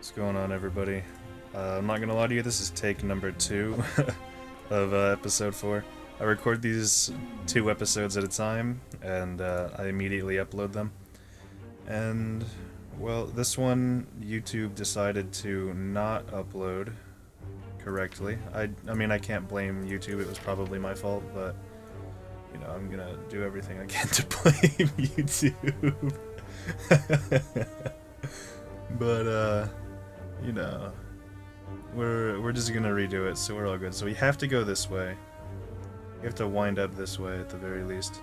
What's going on, everybody? I'm not gonna lie to you, this is take number 2 of episode 4. I record these 2 episodes at a time, and I immediately upload them. And, well, this one, YouTube decided to not upload correctly. I mean, I can't blame YouTube, it was probably my fault, but, you know, I'm gonna do everything I can to blame YouTube. But, you know, we're just gonna redo it, so we're all good. So we have to go this way. We have to wind up this way at the very least.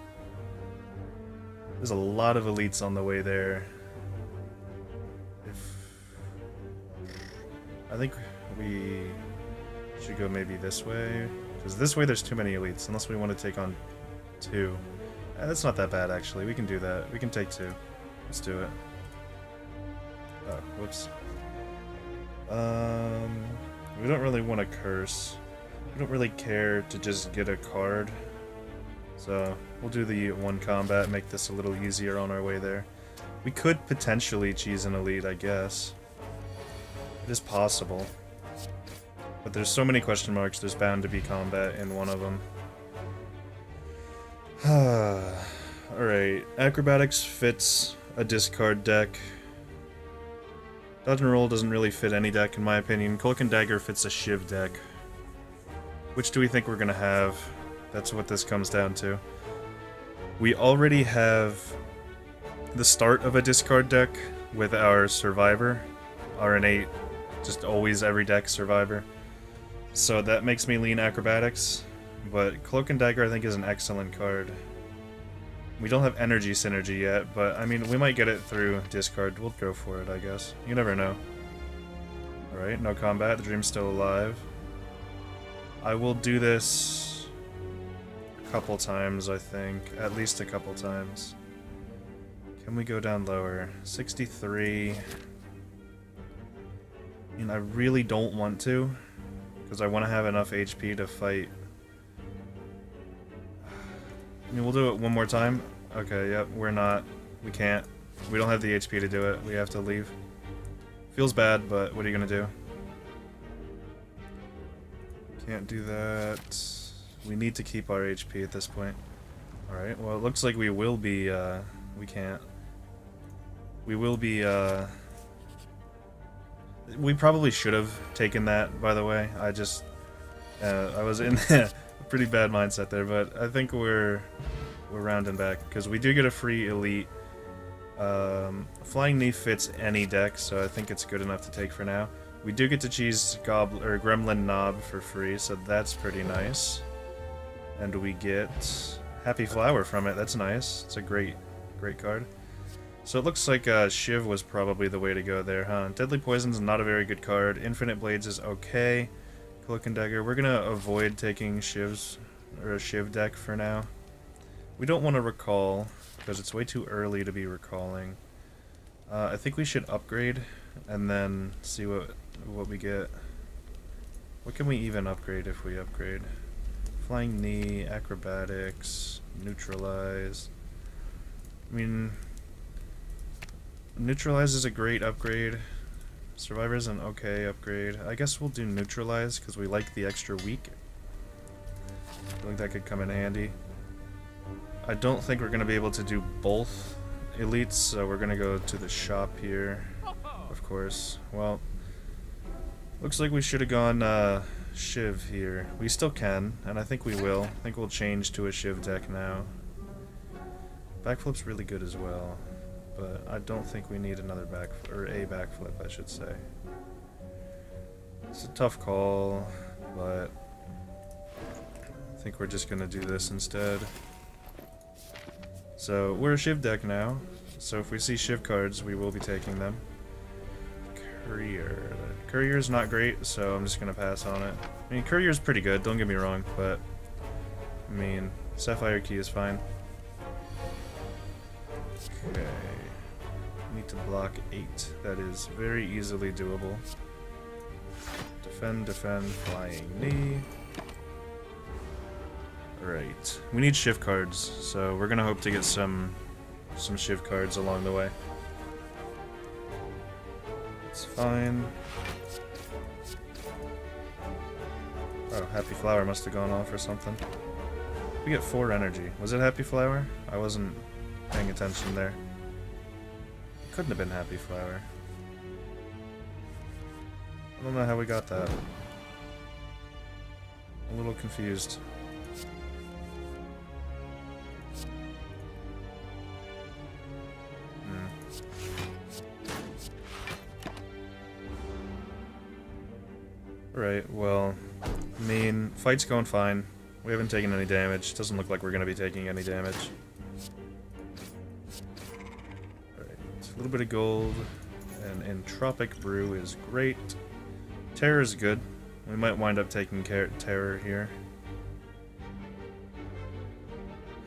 There's a lot of elites on the way there. I think we should go maybe this way, because this way there's too many elites, unless we want to take on 2. That's not that bad, actually. We can do that. We can take 2. Let's do it. Oh, whoops. We don't really want to curse. We don't really care to just get a card. So, we'll do the 1 combat, make this a little easier on our way there. We could potentially cheese an elite, I guess. It is possible. But there's so many question marks, there's bound to be combat in one of them. Alright, Acrobatics fits a discard deck. Dodge and Roll doesn't really fit any deck, in my opinion. Cloak and Dagger fits a Shiv deck. Which do we think we're gonna have? That's what this comes down to. We already have the start of a discard deck with our Survivor. Our innate, just always every deck Survivor. So that makes me lean Acrobatics. But Cloak and Dagger I think is an excellent card. We don't have energy synergy yet, but I mean, we might get it through discard. We'll go for it, I guess. You never know. Alright, no combat. The Dream's still alive. I will do this a couple times, I think. At least a couple times. Can we go down lower? 63. I mean, I really don't want to, because I want to have enough HP to fight. I mean, we'll do it one more time. Okay, yep, we can't. We don't have the HP to do it. We have to leave. Feels bad, but what are you gonna do? Can't do that. We need to keep our HP at this point. Alright, well, it looks like we will be, we can't. We will be, we probably should have taken that, by the way. I was in a pretty bad mindset there, but I think we're rounding back, because we do get a free elite. Flying Knee fits any deck, so I think it's good enough to take for now. We do get to cheese Gremlin Knob for free, so that's pretty nice. And we get Happy Flower from it, that's nice. It's a great card. So it looks like Shiv was probably the way to go there, huh? Deadly Poison's not a very good card. Infinite Blades is okay. Cloak and Dagger. We're gonna avoid taking Shivs, or a Shiv deck for now. We don't want to recall, because it's way too early to be recalling. I think we should upgrade, and then see what we get. What can we even upgrade if we upgrade? Flying Knee, Acrobatics, Neutralize. I mean, Neutralize is a great upgrade. Survivor's an okay upgrade. I guess we'll do Neutralize, because we like the extra weak. I feel like that could come in handy. I don't think we're going to be able to do both elites, so we're going to go to the shop here, of course. Well, looks like we should have gone Shiv here. We still can, and I think we will. I think we'll change to a Shiv deck now. Backflip's really good as well, but I don't think we need another backflip, I should say. It's a tough call, but I think we're just going to do this instead. So, we're a Shiv deck now, so if we see Shiv cards, we will be taking them. Courier. Courier's not great, so I'm just gonna pass on it. I mean, Courier's pretty good, don't get me wrong, but I mean, Sapphire Key is fine. Okay. Need to block 8. That is very easily doable. Defend, Flying Knee. Alright. We need Shiv cards, so we're gonna hope to get some Shiv cards along the way. It's fine. Oh, Happy Flower must have gone off or something. We get 4 energy. Was it Happy Flower? I wasn't paying attention there. Couldn't have been Happy Flower. I don't know how we got that. I'm a little confused. Right, well, I mean, fight's going fine. We haven't taken any damage. Doesn't look like we're going to be taking any damage. Alright, a little bit of gold, and Entropic Brew is great. Terror is good. We might wind up taking Terror here.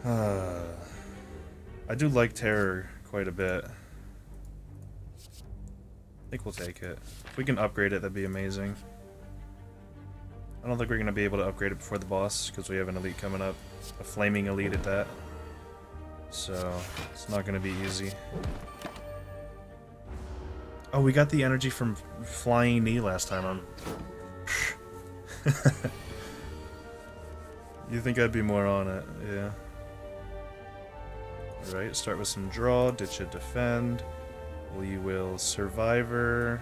I do like Terror quite a bit. I think we'll take it. If we can upgrade it, that'd be amazing. I don't think we're going to be able to upgrade it before the boss, because we have an elite coming up. A flaming elite at that. So, it's not going to be easy. Oh, we got the energy from Flying Knee last time. You think I'd be more on it, yeah. Alright, start with some draw, ditch a defend. We will Survivor.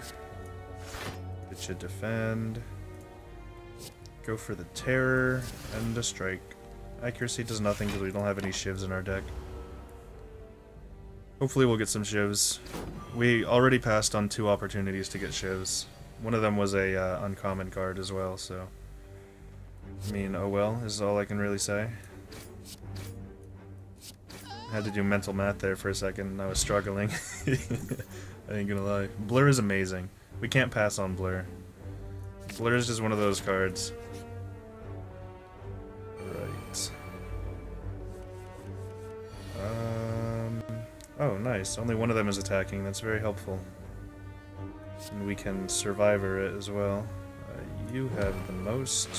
Ditch a defend. Go for the Terror and a Strike. Accuracy does nothing because we don't have any shivs in our deck. Hopefully we'll get some shivs. We already passed on 2 opportunities to get shivs. One of them was a uncommon card as well, so... I mean, oh well, is all I can really say. I had to do mental math there for a second, and I was struggling. I ain't gonna lie. Blur is amazing. We can't pass on Blur. Blur is just one of those cards. Right. Oh, nice. Only one of them is attacking. That's very helpful. And we can Survivor it as well. You have the most.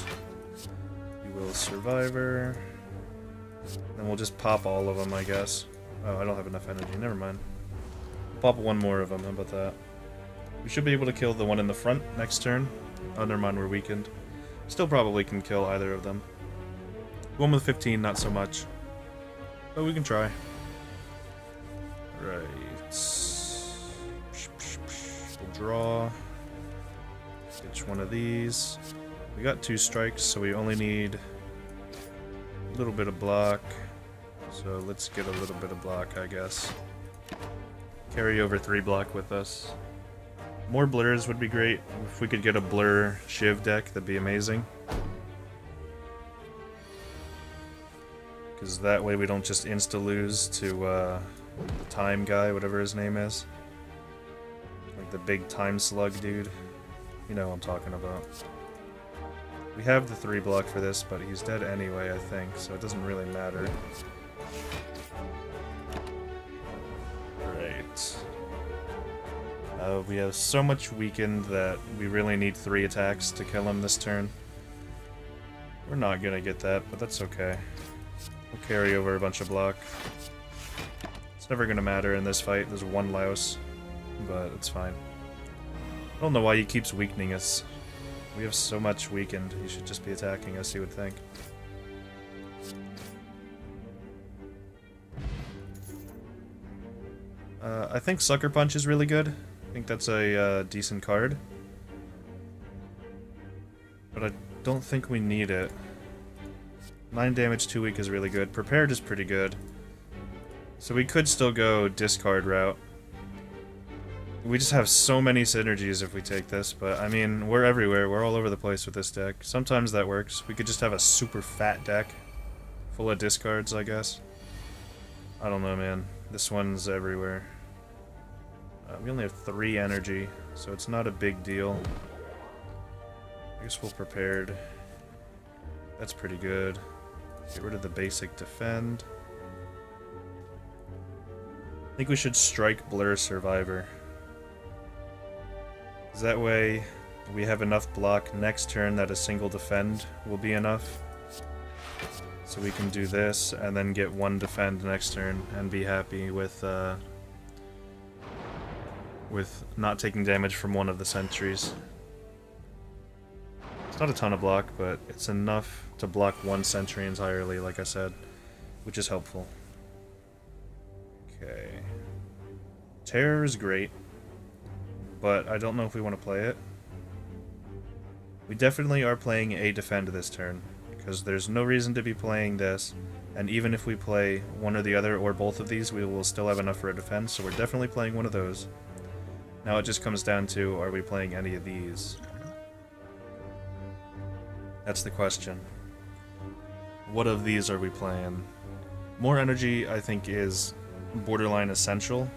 You will Survivor. Then we'll just pop all of them, I guess. Oh, I don't have enough energy. Never mind. Pop one more of them. How about that? We should be able to kill the one in the front next turn. Oh, never mind, we're weakened. Still probably can kill either of them. One with 15, not so much. But we can try. Right. We'll draw. Ditch one of these. We got 2 strikes, so we only need a little bit of block. So let's get a little bit of block, I guess. Carry over 3 block with us. More blurs would be great. If we could get a blur Shiv deck, that'd be amazing. Because that way we don't just insta-lose to the time guy, whatever his name is. Like the big time slug dude. You know what I'm talking about. We have the 3 block for this, but he's dead anyway, I think, so it doesn't really matter. Right. We have so much weakened that we really need 3 attacks to kill him this turn. We're not gonna get that, but that's okay. We'll carry over a bunch of block. It's never gonna matter in this fight. There's 1 louse, but it's fine. I don't know why he keeps weakening us. We have so much weakened. He should just be attacking us, you would think. I think Sucker Punch is really good. I think that's a decent card. But I don't think we need it. 9 damage, 2 weak is really good. Prepared is pretty good. So we could still go discard route. We just have so many synergies if we take this, but I mean, we're everywhere. We're all over the place with this deck. Sometimes that works. We could just have a super fat deck full of discards, I guess. I don't know, man. This one's everywhere. We only have 3 energy, so it's not a big deal. I guess we'll prepared. That's pretty good. Get rid of the basic defend. I think we should strike Blur Survivor. That way, we have enough block next turn that a single defend will be enough. So we can do this, and then get 1 defend next turn, and be happy with with not taking damage from one of the sentries. It's not a ton of block, but it's enough to block one sentry entirely, like I said, which is helpful. Okay. Terror is great, but I don't know if we want to play it. We definitely are playing a defend this turn, because there's no reason to be playing this, and even if we play one or the other or both of these, we will still have enough for a defense, so we're definitely playing one of those. Now it just comes down to, are we playing any of these? That's the question. What of these are we playing? More energy, I think, is borderline essential.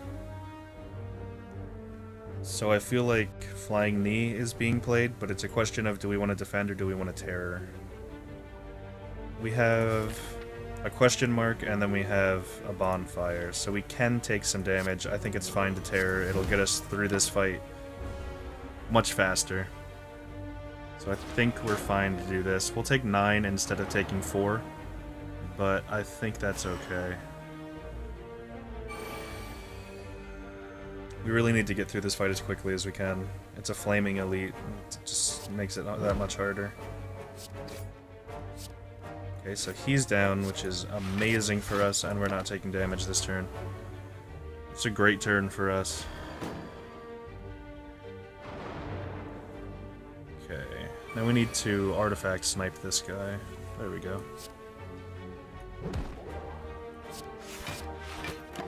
So I feel like Flying Knee is being played, but it's a question of do we want to defend or do we want to terror? We have a question mark and then we have a bonfire, so we can take some damage. I think it's fine to terror. It'll get us through this fight much faster. So I think we're fine to do this. We'll take 9 instead of taking 4, but I think that's okay. We really need to get through this fight as quickly as we can. It's a flaming elite. It just makes it that much harder. Okay, so he's down, which is amazing for us, and we're not taking damage this turn. It's a great turn for us. Okay, now we need to artifact snipe this guy. There we go.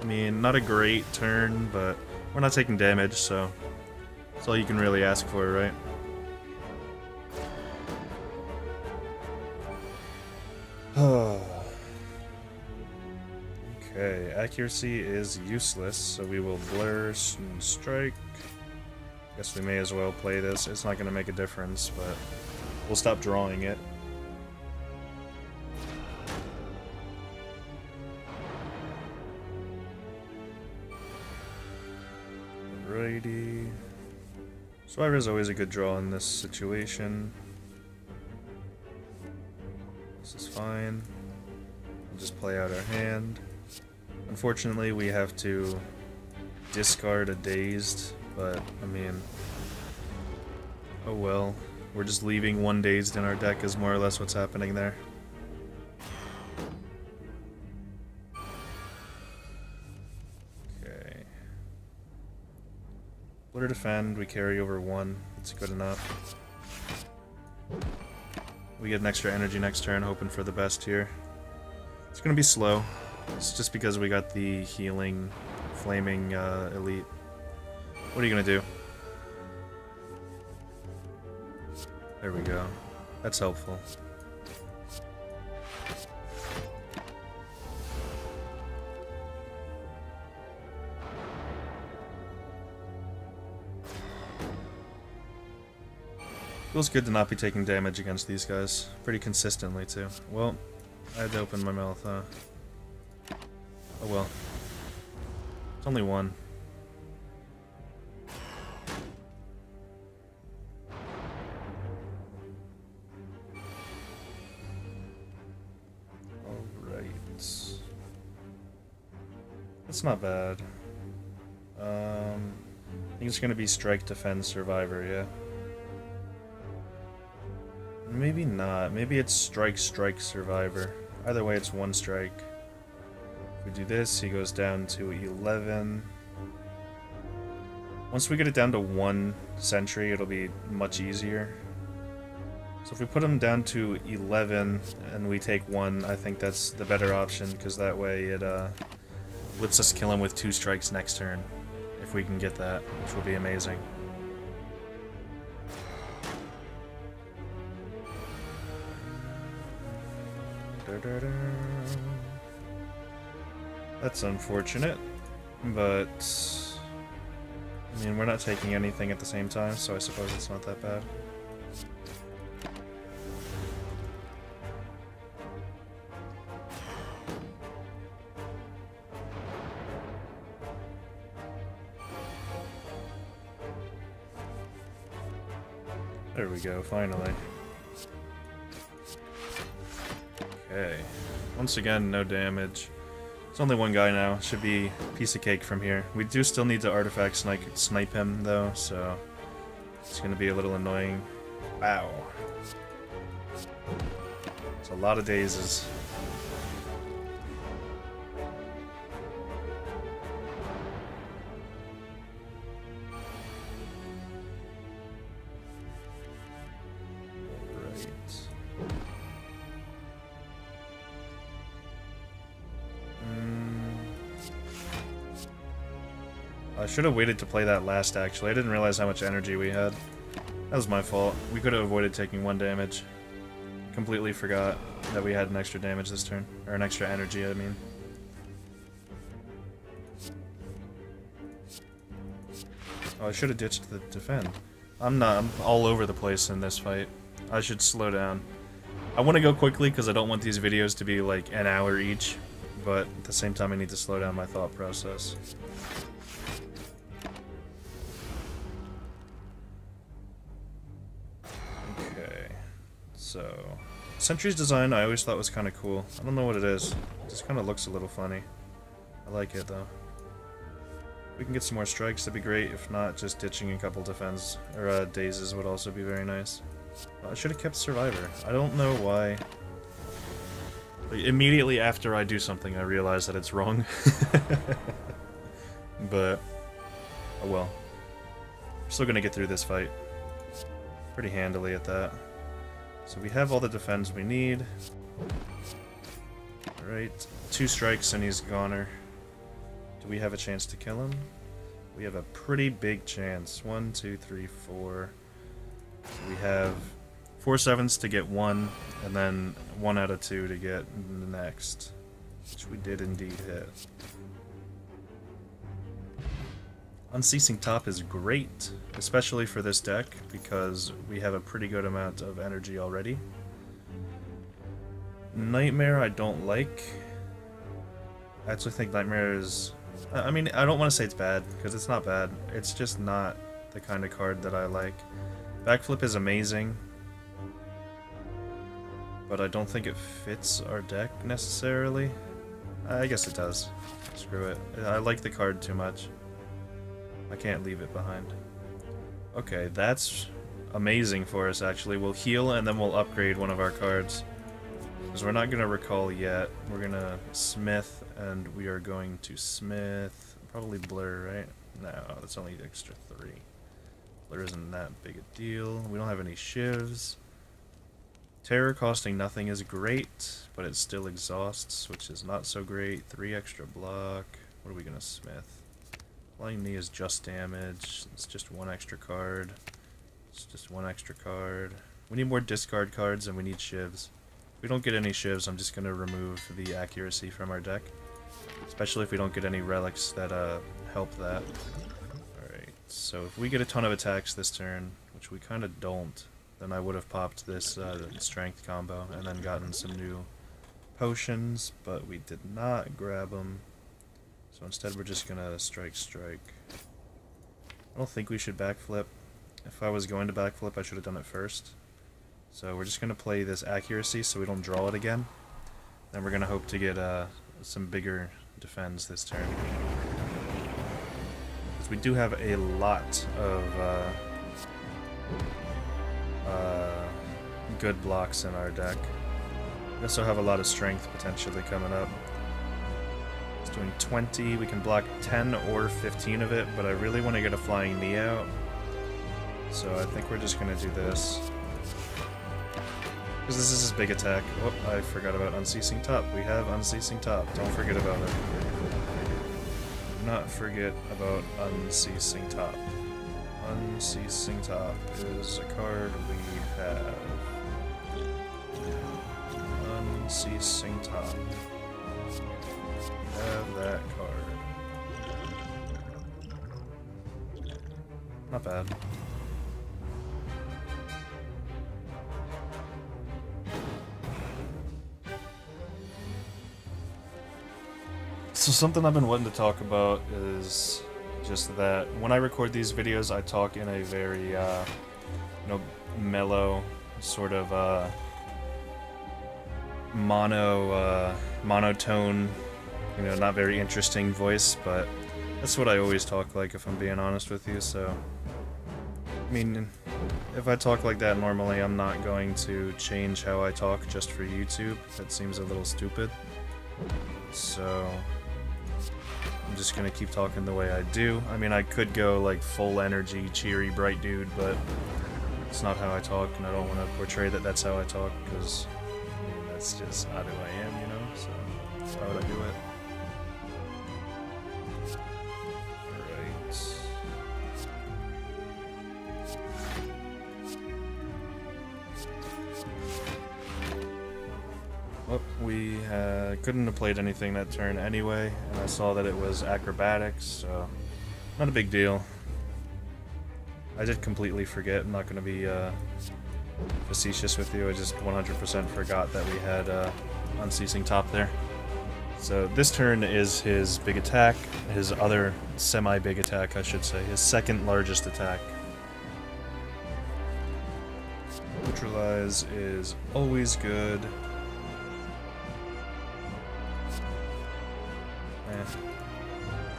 I mean, not a great turn, but we're not taking damage, so that's all you can really ask for, right? Okay, accuracy is useless, so we will blur and strike. Guess we may as well play this. It's not going to make a difference, but we'll stop drawing it. Alrighty. Spire is always a good draw in this situation. This is fine. We'll just play out our hand. Unfortunately, we have to discard a dazed, but I mean, oh well. We're just leaving one dazed in our deck is more or less what's happening there. Okay. Blur defend, we carry over 1. It's good enough. We get an extra energy next turn, hoping for the best here. It's gonna be slow. It's just because we got the healing, flaming elite. What are you gonna do? There we go. That's helpful. Feels good to not be taking damage against these guys. Pretty consistently, too. Well, I had to open my mouth, huh? Oh well. It's only 1. Alright. That's not bad. I think it's gonna be strike, defend, survivor, yeah. Maybe not. Maybe it's strike, strike, survivor. Either way, it's 1 strike. If we do this, he goes down to 11. Once we get it down to 1 sentry, it'll be much easier. So if we put him down to 11 and we take 1, I think that's the better option, because that way it lets us kill him with 2 strikes next turn. If we can get that, which will be amazing. That's unfortunate, but I mean, we're not taking anything at the same time, so I suppose it's not that bad. There we go, finally. Okay. Once again, no damage. It's only one guy now. Should be a piece of cake from here. We do still need to artifact snipe him, though, so it's going to be a little annoying. Wow. It's a lot of dazes. I should have waited to play that last, actually. I didn't realize how much energy we had. That was my fault. We could have avoided taking 1 damage. Completely forgot that we had an extra damage this turn. Or an extra energy, I mean. Oh, I should have ditched the defend. I'm all over the place in this fight. I should slow down. I want to go quickly because I don't want these videos to be like an hour each. But at the same time, I need to slow down my thought process. So, Sentry's design I always thought was kind of cool. I don't know what it is. It just kind of looks a little funny. I like it though. If we can get some more strikes, that'd be great. If not, just ditching a couple defense or dazes would also be very nice. I should have kept Survivor. I don't know why. Like, immediately after I do something, I realize that it's wrong. But, oh well. We're still gonna get through this fight. Pretty handily at that. So we have all the defense we need. Alright, 2 strikes and he's goner. Do we have a chance to kill him? We have a pretty big chance. 1, 2, 3, 4. So we have 4 sevens to get 1, and then 1 out of 2 to get the next. Which we did indeed hit. Unceasing Top is great, especially for this deck, because we have a pretty good amount of energy already. Nightmare I don't like. I actually think Nightmare is... I mean, I don't want to say it's bad, because it's not bad. It's just not the kind of card that I like. Backflip is amazing, but I don't think it fits our deck necessarily. I guess it does. Screw it. I like the card too much. I can't leave it behind. Okay, that's amazing for us, actually. We'll heal, and then we'll upgrade one of our cards. Because we're not going to recall yet. We're going to Smith, and we are going to Smith... Probably Blur, right? No, that's only extra 3. Blur isn't that big a deal. We don't have any shivs. Terror costing nothing is great, but it still exhausts, which is not so great. 3 extra block. What are we going to Smith? Flying Knee is just damage. It's just 1 extra card. It's just 1 extra card. We need more discard cards and we need shivs. If we don't get any shivs, I'm just going to remove the accuracy from our deck. Especially if we don't get any relics that help that. Alright, so if we get a ton of attacks this turn, which we kind of don't, then I would have popped this strength combo and then gotten some new potions, but we did not grab them. So instead we're just gonna strike. I don't think we should backflip. If I was going to backflip, I should have done it first. So we're just gonna play this accuracy so we don't draw it again. Then we're gonna hope to get some bigger defense this turn. Because we do have a lot of good blocks in our deck. We also have a lot of strength potentially coming up. Doing 20, we can block 10 or 15 of it, but I really want to get a Flying Knee out. So I think we're just going to do this. Because this is his big attack. Oh, I forgot about Unceasing Top. We have Unceasing Top. Don't forget about it. Do not forget about Unceasing Top. Unceasing Top is a card we have. Unceasing Top. Have that card. Not bad. So something I've been wanting to talk about is just that when I record these videos, I talk in a very, mellow, sort of, monotone you know, not very interesting voice, but that's what I always talk like if I'm being honest with you, so... I mean, if I talk like that normally, I'm not going to change how I talk just for YouTube. That seems a little stupid. So... I'm just gonna keep talking the way I do. I mean, I could go like full energy, cheery, bright dude, but it's not how I talk, and I don't want to portray that that's how I talk, because I mean, that's just not who I am, you know? So, why would I do it? Well, we couldn't have played anything that turn anyway, and I saw that it was acrobatics, so not a big deal. I did completely forget, I'm not going to be facetious with you, I just 100% forgot that we had Unceasing Top there. So this turn is his big attack, his other semi-big attack, I should say, his second largest attack. Neutralize is always good.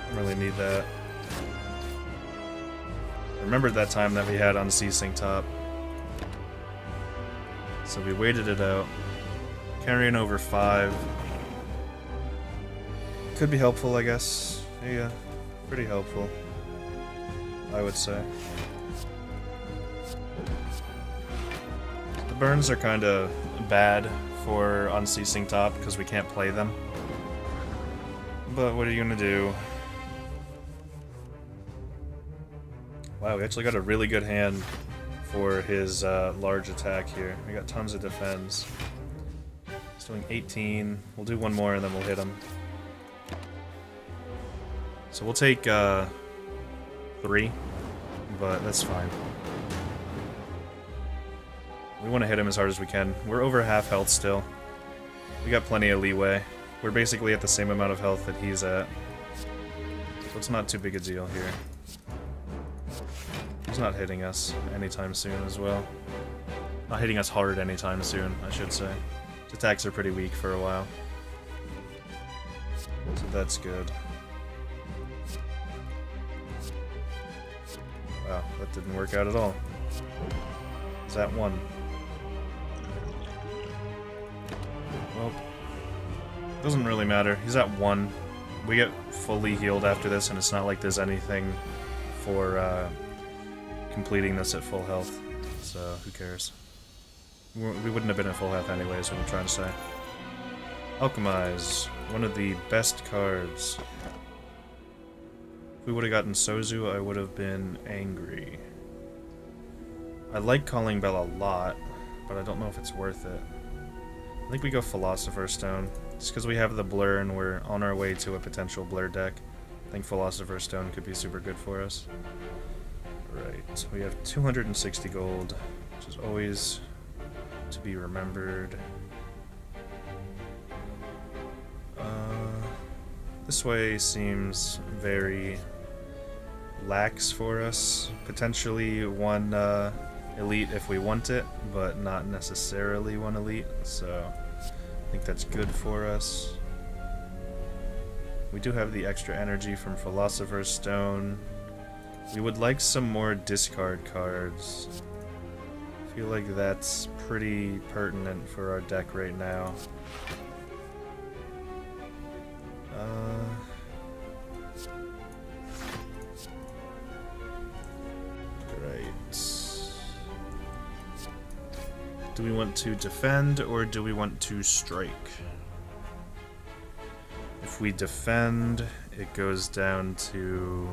Don't really need that. I remembered that time that we had Unceasing Top. So we waited it out. Carrying over 5. Could be helpful, I guess. Yeah, pretty helpful, I would say. The burns are kind of bad for Unceasing Top because we can't play them. But what are you gonna do? Wow, we actually got a really good hand for his large attack here. We got tons of defense. He's doing 18. We'll do one more and then we'll hit him. So we'll take 3, but that's fine. We want to hit him as hard as we can. We're over half health still. We got plenty of leeway. We're basically at the same amount of health that he's at. So it's not too big a deal here. He's not hitting us anytime soon as well. Not hitting us hard anytime soon, I should say. His attacks are pretty weak for a while. So that's good. Wow, that didn't work out at all. Is that 1? Well, doesn't really matter. He's at 1. We get fully healed after this, and it's not like there's anything for completing this at full health. So, who cares? We wouldn't have been at full health anyway, is what I'm trying to say. Alchemize. One of the best cards. If we would have gotten Sozu, I would have been angry. I like Calling Bell a lot, but I don't know if it's worth it. I think we go Philosopher's Stone. Just because we have the blur and we're on our way to a potential blur deck. I think Philosopher's Stone could be super good for us. Right, so we have 260 gold, which is always to be remembered. This way seems very lax for us. Potentially one elite if we want it, but not necessarily one elite, so I think that's good for us. We do have the extra energy from Philosopher's Stone. We would like some more discard cards. I feel like that's pretty pertinent for our deck right now. Right. Do we want to defend or do we want to strike? If we defend, it goes down to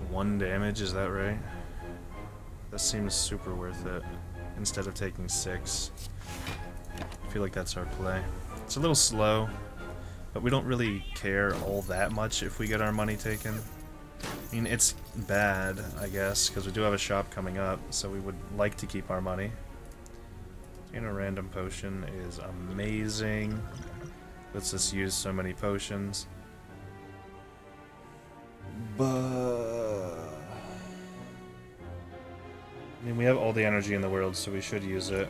1 damage, is that right? That seems super worth it, instead of taking 6. I feel like that's our play. It's a little slow, but we don't really care all that much if we get our money taken. I mean, it's bad, I guess, because we do have a shop coming up, so we would like to keep our money. Gain a random potion is amazing. Lets us use so many potions. But I mean, we have all the energy in the world, so we should use it.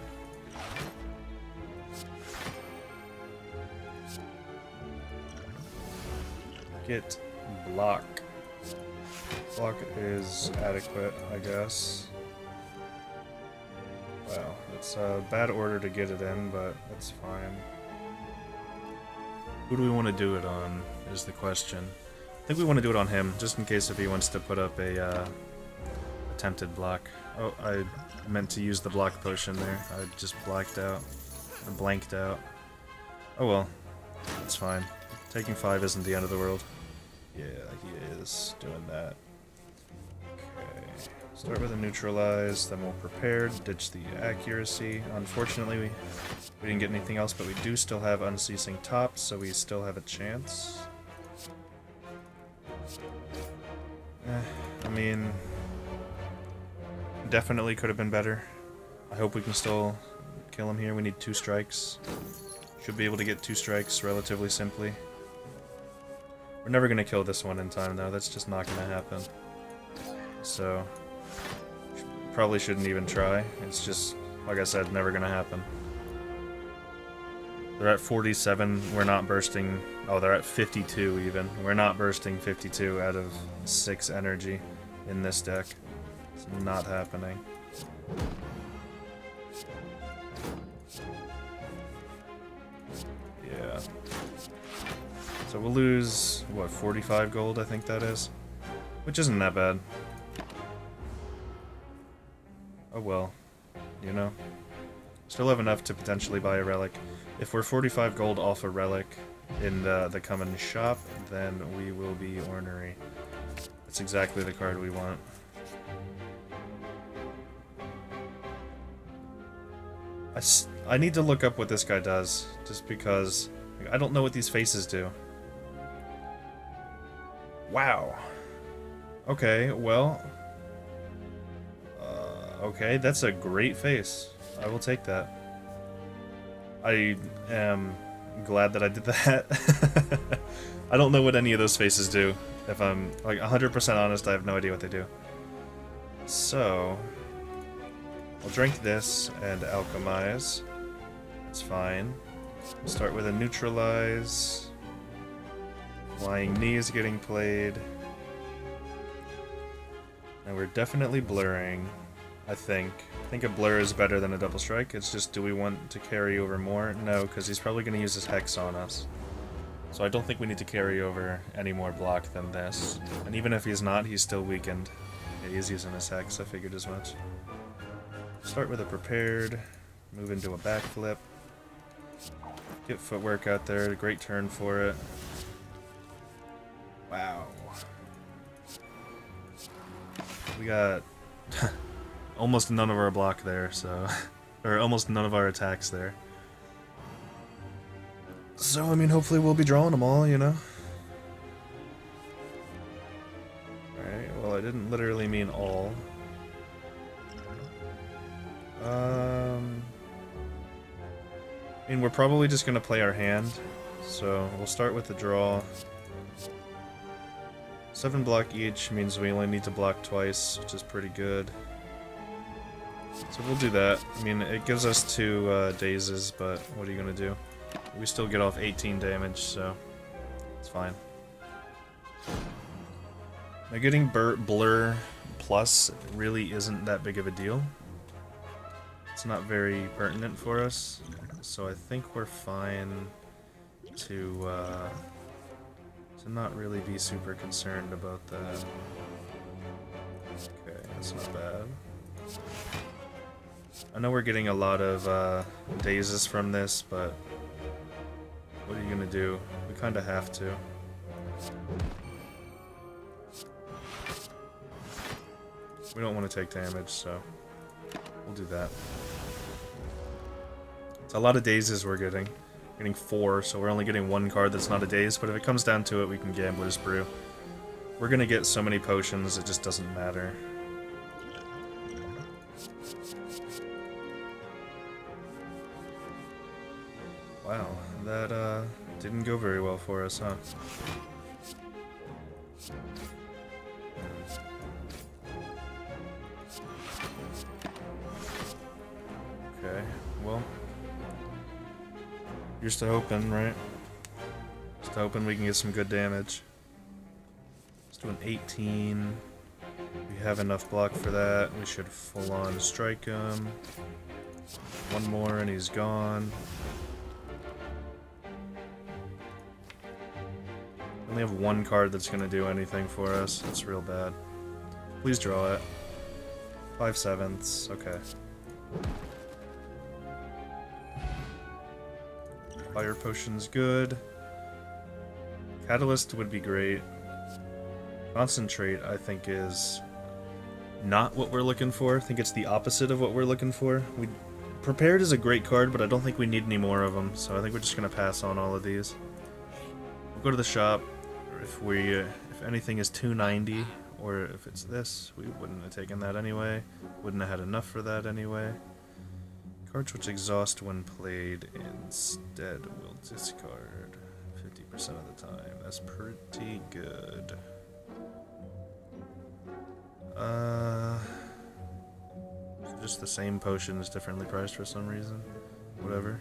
Get block. Block is adequate, I guess. Wow, it's a bad order to get it in, but that's fine. Who do we want to do it on, is the question. I think we want to do it on him, just in case if he wants to put up a attempted block. Oh, I meant to use the block potion there. I just blacked out. Or blanked out. Oh well, it's fine. Taking 5 isn't the end of the world. Yeah, he is doing that. Okay. Start with a neutralize, then we'll prepare, ditch the accuracy. Unfortunately, we didn't get anything else, but we do still have unceasing tops, so we still have a chance. I mean, definitely could have been better. I hope we can still kill him here. We need 2 strikes. Should be able to get 2 strikes relatively simply. We're never gonna kill this one in time, though. That's just not gonna happen. So, probably shouldn't even try. It's just, like I said, never gonna happen. They're at 47. We're not bursting. Oh, they're at 52 even. We're not bursting 52 out of 6 energy in this deck. It's not happening. Yeah. So we'll lose, what, 45 gold, I think that is? Which isn't that bad. Oh well, you know. Still have enough to potentially buy a relic. If we're 45 gold off a relic in the coming shop, then we will be ornery. That's exactly the card we want. I need to look up what this guy does, just because I don't know what these faces do. Wow. Okay, well... okay, that's a great face. I will take that. I am glad that I did that. I don't know what any of those faces do. If I'm like 100% honest, I have no idea what they do. So, I'll drink this and alchemize. It's fine. We'll start with a neutralize. Flying Knee is getting played. And we're definitely blurring, I think. I think a blur is better than a double strike. It's just, do we want to carry over more? No, because he's probably going to use his hex on us. So I don't think we need to carry over any more block than this. And even if he's not, he's still weakened. Yeah, he's using his hex, I figured as much. Start with a prepared, move into a backflip. Get footwork out there, great turn for it. Wow. We got almost none of our block there, so... or almost none of our attacks there. So, I mean, hopefully we'll be drawing them all, you know? Alright, well, I didn't literally mean all. I mean, we're probably just gonna play our hand, so we'll start with the draw. 7 block each means we only need to block twice, which is pretty good. So we'll do that. I mean, it gives us 2 dazes, but what are you gonna do? We still get off 18 damage, so it's fine. Now getting Blur plus really isn't that big of a deal. It's not very pertinent for us, so I think we're fine to not really be super concerned about that. Okay, that's not bad. I know we're getting a lot of dazes from this, but what are you gonna do? We kinda have to. We don't want to take damage, so we'll do that. It's a lot of dazes we're getting. Getting 4, so we're only getting 1 card that's not a daze, but if it comes down to it, we can Gambler's Brew. We're gonna get so many potions, it just doesn't matter. Wow, that didn't go very well for us, huh? Okay, well, you're still hoping, right? Just hoping we can get some good damage. do an 18. We have enough block for that. We should full-on strike him. One more and he's gone. We only have one card that's going to do anything for us. That's real bad. Please draw it. 5/7. Okay. Fire Potion's good. Catalyst would be great. Concentrate, I think, is not what we're looking for. I think it's the opposite of what we're looking for. Prepared is a great card, but I don't think we need any more of them, so I think we're just going to pass on all of these. We'll go to the shop. If anything is 290, or if it's this, we wouldn't have taken that anyway. Wouldn't have had enough for that anyway. Cards which exhaust when played instead will discard 50% of the time. That's pretty good. Just the same potions, differently priced for some reason. Whatever.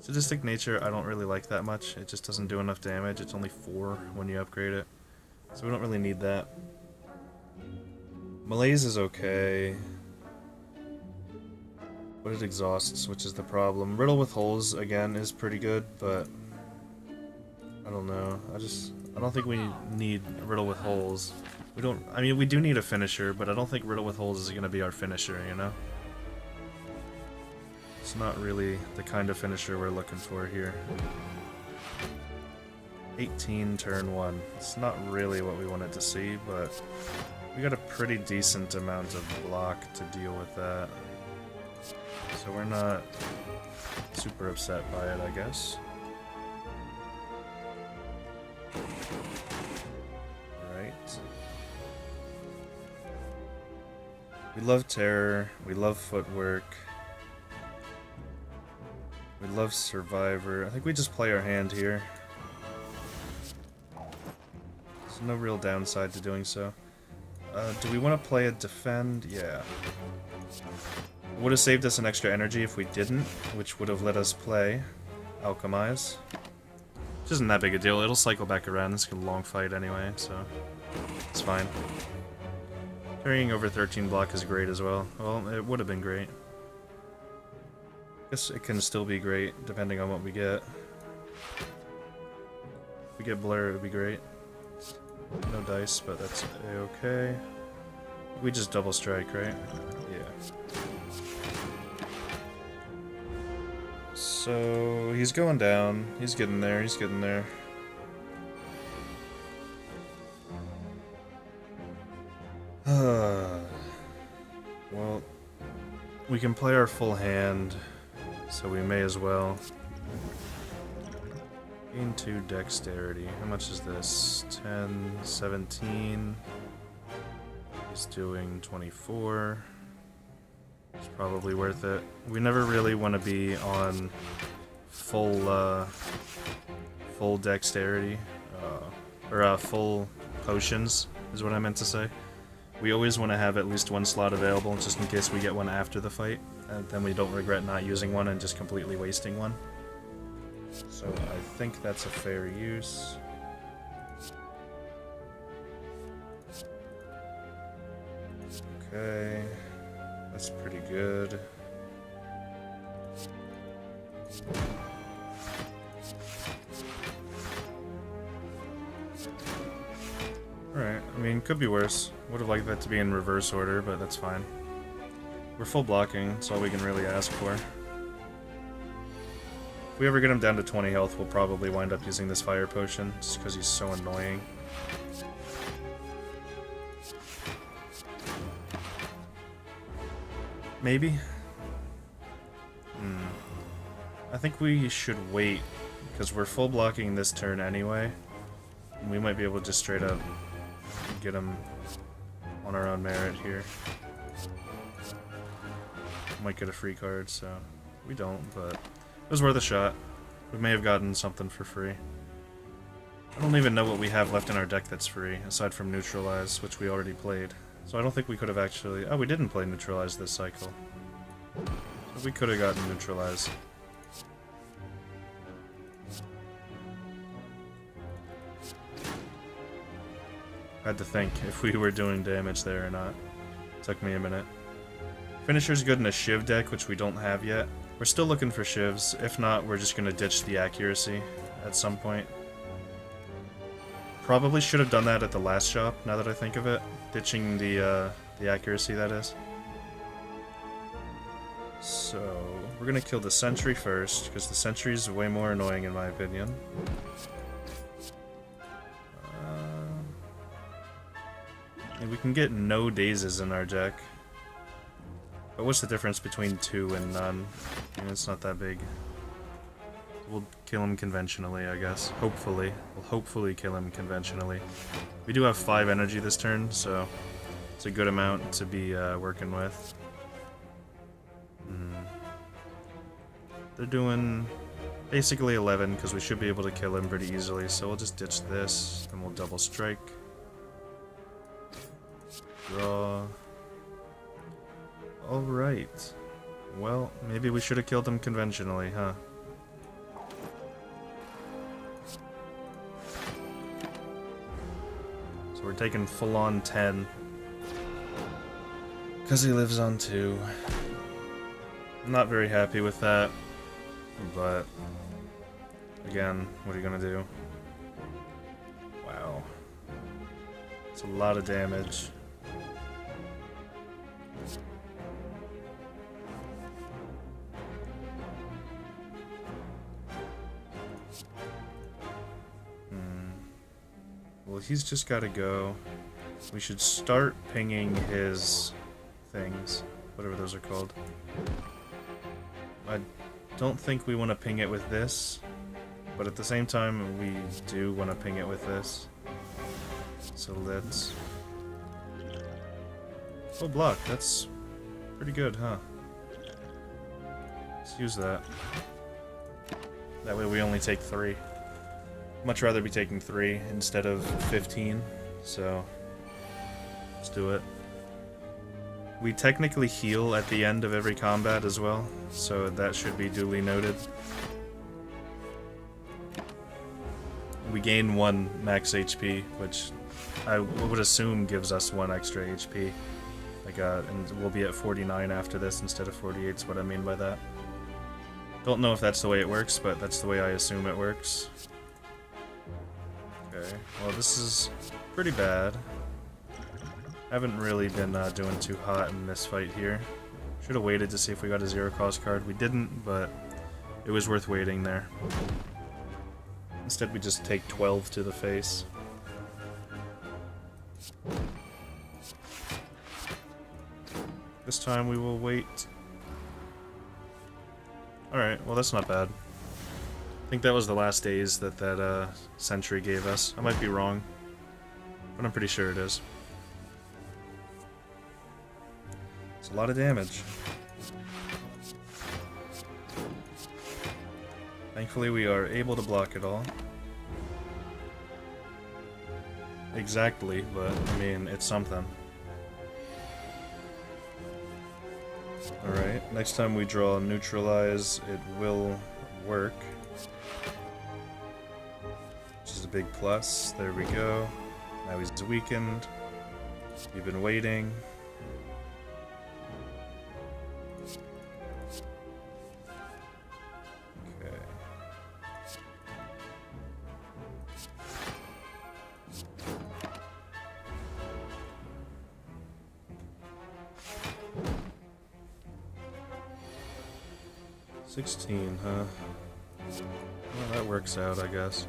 Sadistic Nature, I don't really like that much. It just doesn't do enough damage. It's only 4 when you upgrade it. So we don't really need that. Malaise is okay. But it exhausts, which is the problem. Riddle with Holes, again, is pretty good, but I don't know. I don't think we need Riddle with Holes. I mean, we do need a finisher, but I don't think Riddle with Holes is going to be our finisher, you know? It's not really the kind of finisher we're looking for here. 18 turn 1. It's not really what we wanted to see, but we got a pretty decent amount of block to deal with that. So we're not super upset by it, I guess. Alright. We love Terror, we love Footwork. We love Survivor. I think we just play our hand here. There's no real downside to doing so. Do we want to play a Defend? Yeah. It would have saved us an extra energy if we didn't, which would have let us play Alchemize. Which isn't that big a deal. It'll cycle back around. This is a long fight anyway, so it's fine. Carrying over 13 block is great as well. Well, it would have been great. Guess it can still be great, depending on what we get. If we get Blur, it would be great. No dice, but that's okay. We just double strike, right? Yeah. So, he's going down. He's getting there, he's getting there. Well, we can play our full hand. So we may as well. Gain 2 Dexterity. How much is this? 10, 17. He's doing 24. It's probably worth it. We never really want to be on full Dexterity. Full potions, is what I meant to say. We always want to have at least one slot available, just in case we get one after the fight. And then we don't regret not using one and just completely wasting one. So I think that's a fair use. Okay, that's pretty good. Alright, I mean, could be worse. Would have liked that to be in reverse order, but that's fine. We're full blocking, that's all we can really ask for. If we ever get him down to 20 health, we'll probably wind up using this Fire Potion, just because he's so annoying. Maybe? I think we should wait, because we're full blocking this turn anyway. And we might be able to just straight up get him on our own merit here. Might get a free card, so we don't, but it was worth a shot. We may have gotten something for free. I don't even know what we have left in our deck that's free, aside from Neutralize, which we already played. So I don't think we could have actually... Oh, we didn't play Neutralize this cycle. So we could have gotten Neutralize. I had to think if we were doing damage there or not. Took me a minute. Finisher's good in a Shiv deck, which we don't have yet. We're still looking for Shivs. If not, we're just gonna ditch the accuracy at some point. Probably should have done that at the last shop, now that I think of it. Ditching the accuracy, that is. So, we're gonna kill the Sentry first, because the Sentry is way more annoying in my opinion. And we can get no dazes in our deck. But what's the difference between 2 and none? I mean, it's not that big. We'll kill him conventionally, I guess. Hopefully. We'll hopefully kill him conventionally. We do have 5 energy this turn, so it's a good amount to be working with. They're doing basically 11, because we should be able to kill him pretty easily, so we'll just ditch this, and we'll double strike. Draw. Alright. Well, maybe we should have killed him conventionally, huh? So we're taking full-on 10. Because he lives on 2. I'm not very happy with that. But, again, what are you gonna do? Wow. It's a lot of damage. Well, he's just gotta go. We should start pinging his things, whatever those are called. I don't think we want to ping it with this, but at the same time, we do want to ping it with this. So let's... Oh, block. That's pretty good, huh? Let's use that. That way we only take 3. Much rather be taking 3 instead of 15, so let's do it. We technically heal at the end of every combat as well, so that should be duly noted. We gain 1 max HP, which I would assume gives us 1 extra HP. Like, and we'll be at 49 after this instead of 48 is what I mean by that. Don't know if that's the way it works, but that's the way I assume it works. Okay, well this is pretty bad. Haven't really been doing too hot in this fight here. Should have waited to see if we got a 0-cost card. We didn't, but it was worth waiting there. Instead we just take 12 to the face. This time we will wait. Alright, well that's not bad. I think that was the last days that that sentry gave us. I might be wrong, but I'm pretty sure it is. It's a lot of damage. Thankfully we are able to block it all. Exactly, but I mean, it's something. Alright, next time we draw Neutralize, it will work. Which is a big plus. There we go. Now he's weakened. You've been waiting. Okay. $16, huh? Well, that works out, I guess.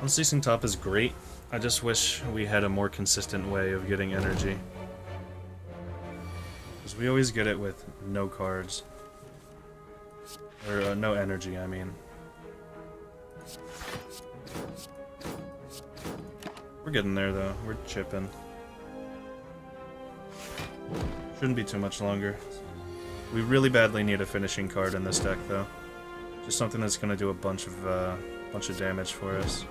Unceasing Top is great. I just wish we had a more consistent way of getting energy. Because we always get it with no cards. Or no energy, I mean. We're getting there, though. We're chipping. Shouldn't be too much longer. We really badly need a finishing card in this deck, though. Just something that's going to do a bunch of damage for us.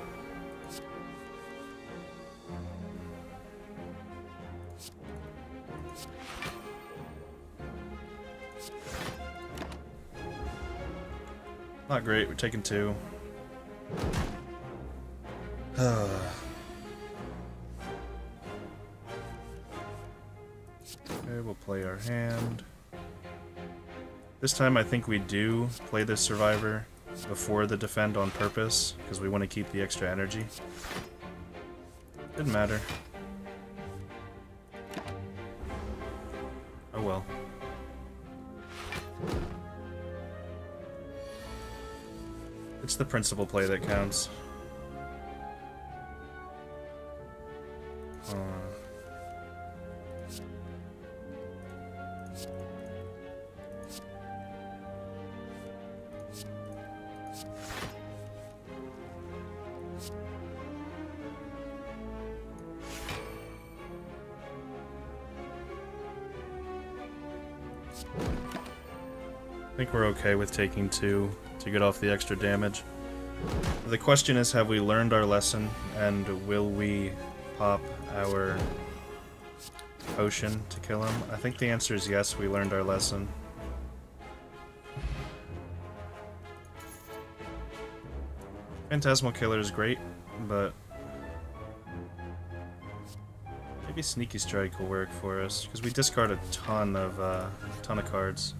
Not great. We're taking 2. Okay, we'll play our hand. This time I think we do play this survivor before the defend on purpose, because we want to keep the extra energy. Didn't matter. Oh well. It's the principal play that counts. I think we're okay with taking 2 to get off the extra damage. The question is, have we learned our lesson, and will we pop our potion to kill him? I think the answer is yes, we learned our lesson. Phantasmal Killer is great, but maybe Sneaky Strike will work for us, because we discard a ton of cards.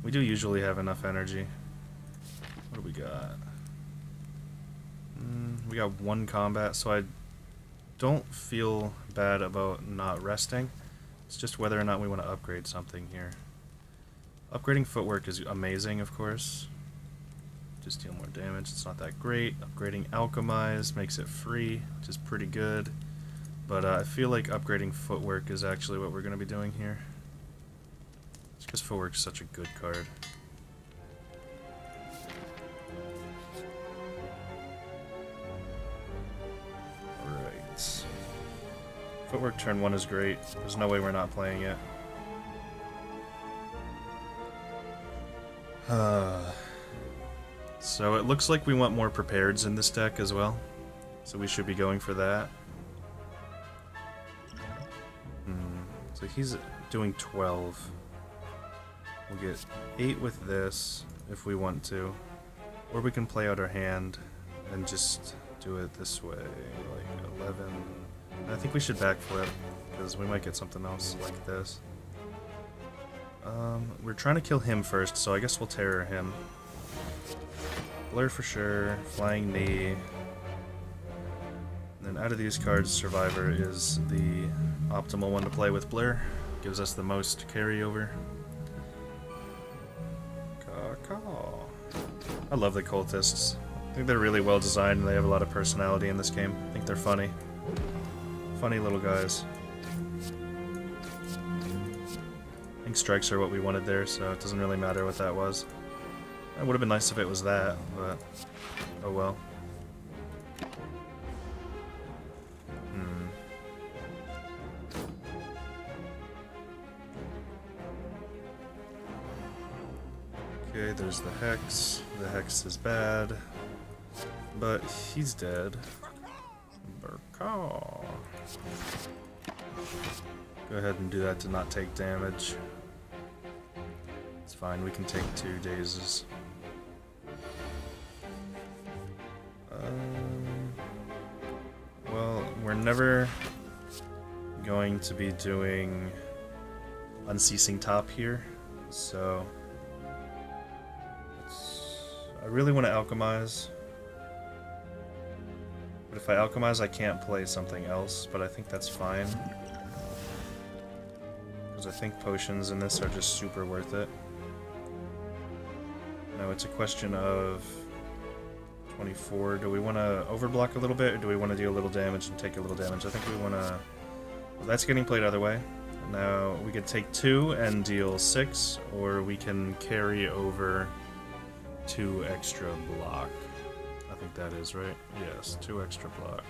We do usually have enough energy. What do we got? We got 1 combat, so I don't feel bad about not resting. It's just whether or not we want to upgrade something here. Upgrading footwork is amazing, of course. Just deal more damage, it's not that great. Upgrading Alchemize makes it free, which is pretty good. But I feel like upgrading footwork is actually what we're going to be doing here. Just because footwork is such a good card. Alright. Footwork turn 1 is great. There's no way we're not playing it. So it looks like we want more prepareds in this deck as well. So we should be going for that. So he's doing 12. We'll get 8 with this if we want to. Or we can play out our hand and just do it this way, like 11. I think we should backflip, because we might get something else like this. We're trying to kill him first, so I guess we'll terror him. Blur for sure, Flying Knee. And then out of these cards, Survivor is the optimal one to play with Blur. Gives us the most carryover. I love the cultists. I think they're really well designed and they have a lot of personality in this game. I think they're funny. Funny little guys. I think strikes are what we wanted there, so it doesn't really matter what that was. It would have been nice if it was that, but oh well. Okay, there's the Hex. The Hex is bad, but he's dead. Burkaw. Go ahead and do that to not take damage. It's fine, we can take 2 dazes. Well, we're never going to be doing Unceasing Top here, so I really want to alchemize, but if I alchemize I can't play something else, but I think that's fine, because I think potions in this are just super worth it. Now it's a question of 24. Do we want to overblock a little bit, or do we want to do a little damage and take a little damage? I think we want to... Well, that's getting played either way. Now we can take 2 and deal 6, or we can carry over 2 extra block. I think that is right. Yes, 2 extra block.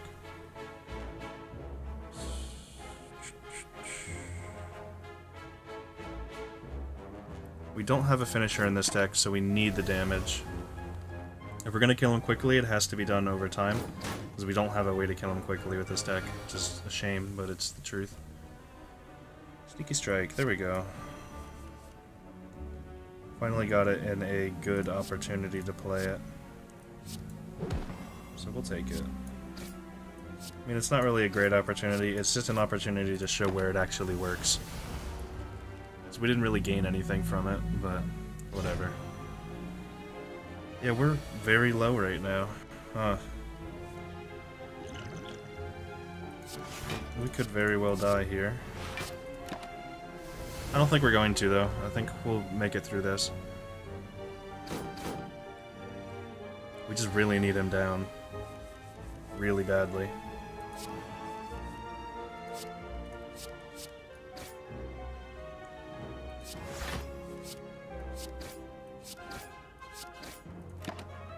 We don't have a finisher in this deck, so we need the damage. If we're going to kill him quickly, it has to be done over time, because we don't have a way to kill him quickly with this deck, which is a shame, but it's the truth. Sneaky Strike, there we go. Finally got it in a good opportunity to play it. so we'll take it. I mean, it's not really a great opportunity, it's just an opportunity to show where it actually works. So we didn't really gain anything from it, but whatever. Yeah, we're very low right now. Huh. We could very well die here. I don't think we're going to, though. I think we'll make it through this. We just really need him down. Really badly.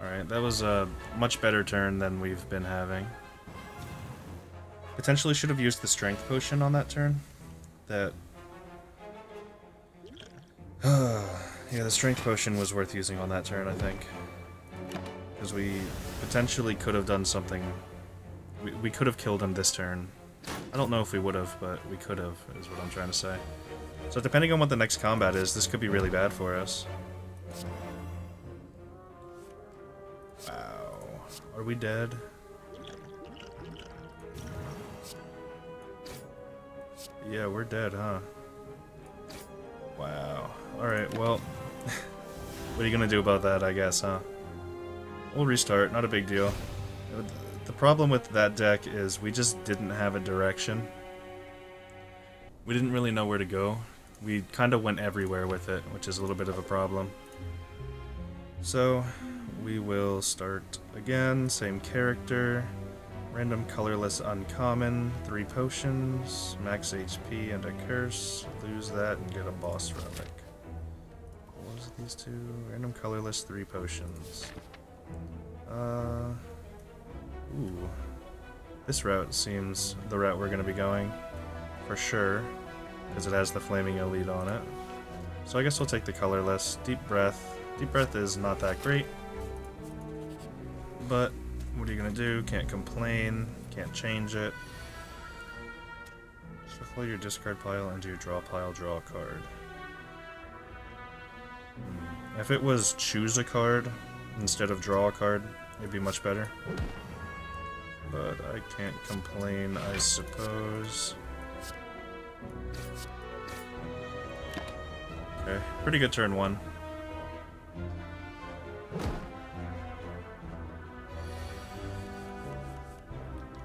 Alright, that was a much better turn than we've been having. Potentially should have used the strength potion on that turn. That... yeah, the strength potion was worth using on that turn, I think. Because we potentially could have done something... We could have killed him this turn. I don't know if we would have, but we could have, is what I'm trying to say. So depending on what the next combat is, this could be really bad for us. Wow. Are we dead? Yeah, we're dead, huh? Wow. Alright, well... what are you gonna do about that, I guess, huh? We'll restart, not a big deal. The problem with that deck is we just didn't have a direction. We didn't really know where to go. We kind of went everywhere with it, which is a little bit of a problem. So, we will start again, same character. Random colorless uncommon, 3 potions, max HP and a curse. Lose that and get a boss relic. What was these two? Random colorless, 3 potions. Ooh. This route seems the route we're going to be going, for sure, because it has the Flaming Elite on it. So I guess we'll take the colorless. Deep Breath. Deep Breath is not that great, but what are you going to do? Can't complain, can't change it. Shuffle your discard pile into your draw pile, draw a card. If it was choose a card instead of draw a card, it'd be much better. But I can't complain, I suppose. Okay, pretty good turn 1.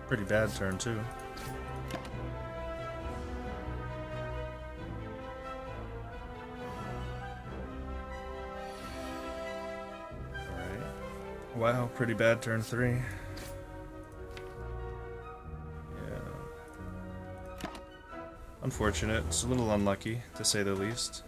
Pretty bad turn 2. Alright. Wow, pretty bad turn 3. Unfortunate. It's a little unlucky, to say the least.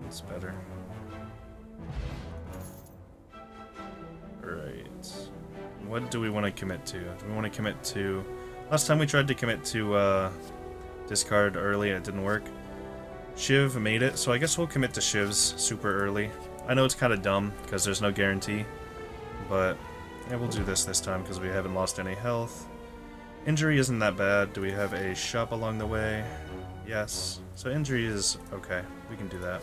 It's better. Alright. What do we want to commit to? Do we want to commit to... Last time we tried to commit to discard early and it didn't work. Shiv made it, so I guess we'll commit to Shivs super early. I know it's kind of dumb, because there's no guarantee, but yeah, we'll do this time, because we haven't lost any health. Injury isn't that bad. Do we have a shop along the way? Yes. So injury is okay. We can do that.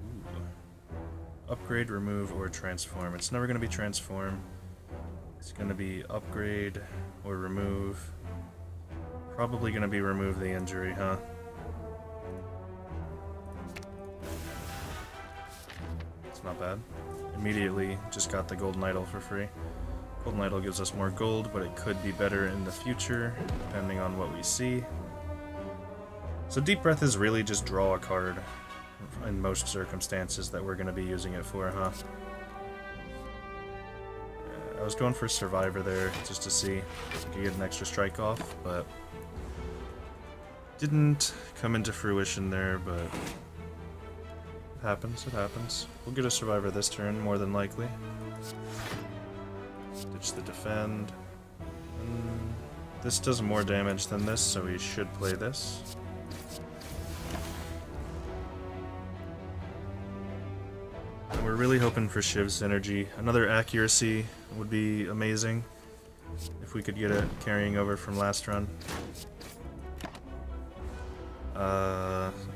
Ooh. Upgrade, remove, or transform. It's never going to be transform. It's going to be upgrade or remove. Probably going to be remove the injury, huh? It's not bad. Immediately just got the Golden Idol for free. Golden Idol gives us more gold, but it could be better in the future, depending on what we see. So Deep Breath is really just draw a card in most circumstances that we're going to be using it for, huh? I was going for Survivor there, just to see if we could get an extra strike off, but didn't come into fruition there, but it happens, it happens. We'll get a Survivor this turn, more than likely. Ditch the defend. This does more damage than this, so we should play this. And we're really hoping for Shiv's synergy. Another accuracy would be amazing if we could get it carrying over from last run.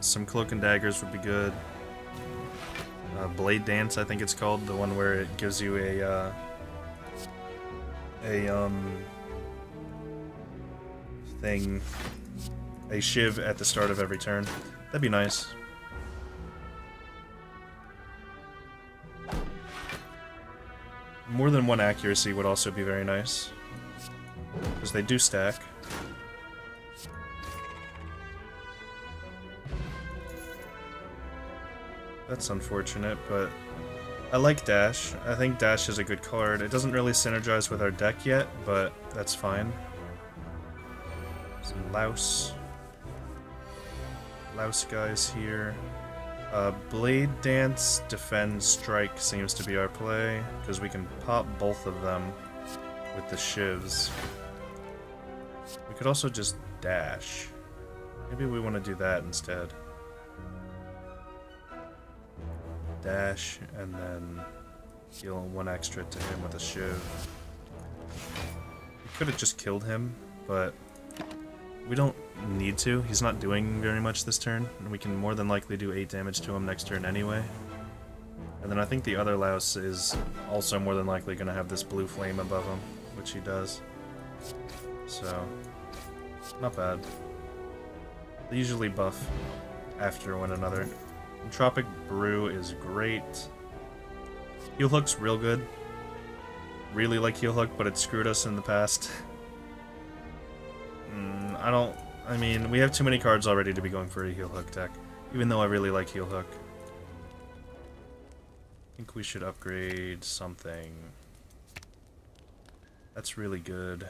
Some cloak and daggers would be good. Blade dance, I think it's called, the one where it gives you a thing, a shiv at the start of every turn. That'd be nice. More than one accuracy would also be very nice, because they do stack. That's unfortunate, but I like Dash. I think Dash is a good card. It doesn't really synergize with our deck yet, but that's fine. Some Louse guys here. Blade Dance, Defend, Strike seems to be our play, because we can pop both of them with the shivs. We could also just dash. Maybe we want to do that instead. Dash, and then heal 1 extra to him with a shiv. We could have just killed him, but we don't need to. He's not doing very much this turn, and we can more than likely do 8 damage to him next turn anyway. And then I think the other Louse is also more than likely going to have this blue flame above him, which he does. So, not bad. They usually buff after one another. Tropic Brew is great. Heal Hook's real good. Really like Heal Hook, but it screwed us in the past. I mean, we have too many cards already to be going for a Heal Hook deck, even though I really like Heal Hook. I think we should upgrade something. That's really good.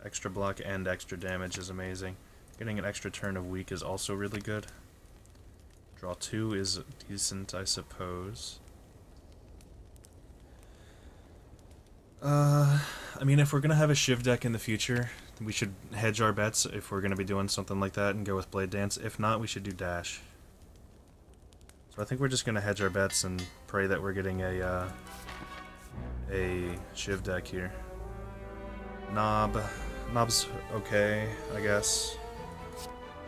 Extra block and extra damage is amazing. Getting an extra turn of weak is also really good. Draw 2 is decent, I suppose. I mean, if we're gonna have a Shiv deck in the future, we should hedge our bets if we're gonna be doing something like that and go with Blade Dance. If not, we should do Dash. So I think we're just gonna hedge our bets and pray that we're getting a Shiv deck here. Knob's okay, I guess.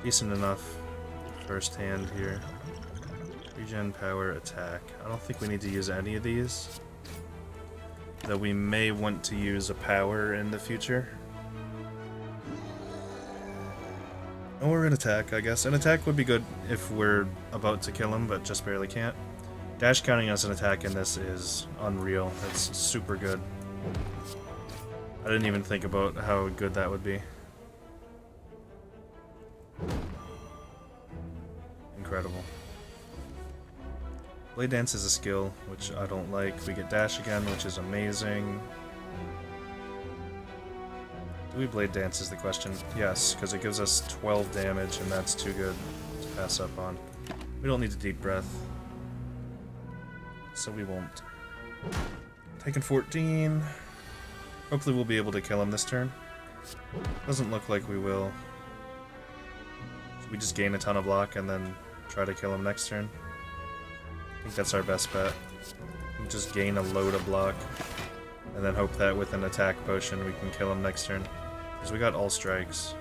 Decent enough. First hand here. Regen, power, attack. I don't think we need to use any of these. Though we may want to use a power in the future. And we're in attack, I guess. An attack would be good if we're about to kill him, but just barely can't. Dash counting as an attack in this is unreal. It's super good. I didn't even think about how good that would be. Incredible. Blade Dance is a skill, which I don't like. We get Dash again, which is amazing. Do we Blade Dance is the question. Yes, because it gives us 12 damage, and that's too good to pass up on. We don't need a Deep Breath, so we won't. Taking 14. Hopefully we'll be able to kill him this turn. Doesn't look like we will. Should we just gain a ton of block and then try to kill him next turn? I think that's our best bet. We'll just gain a load of block, and then hope that with an attack potion we can kill him next turn. Because we got all strikes.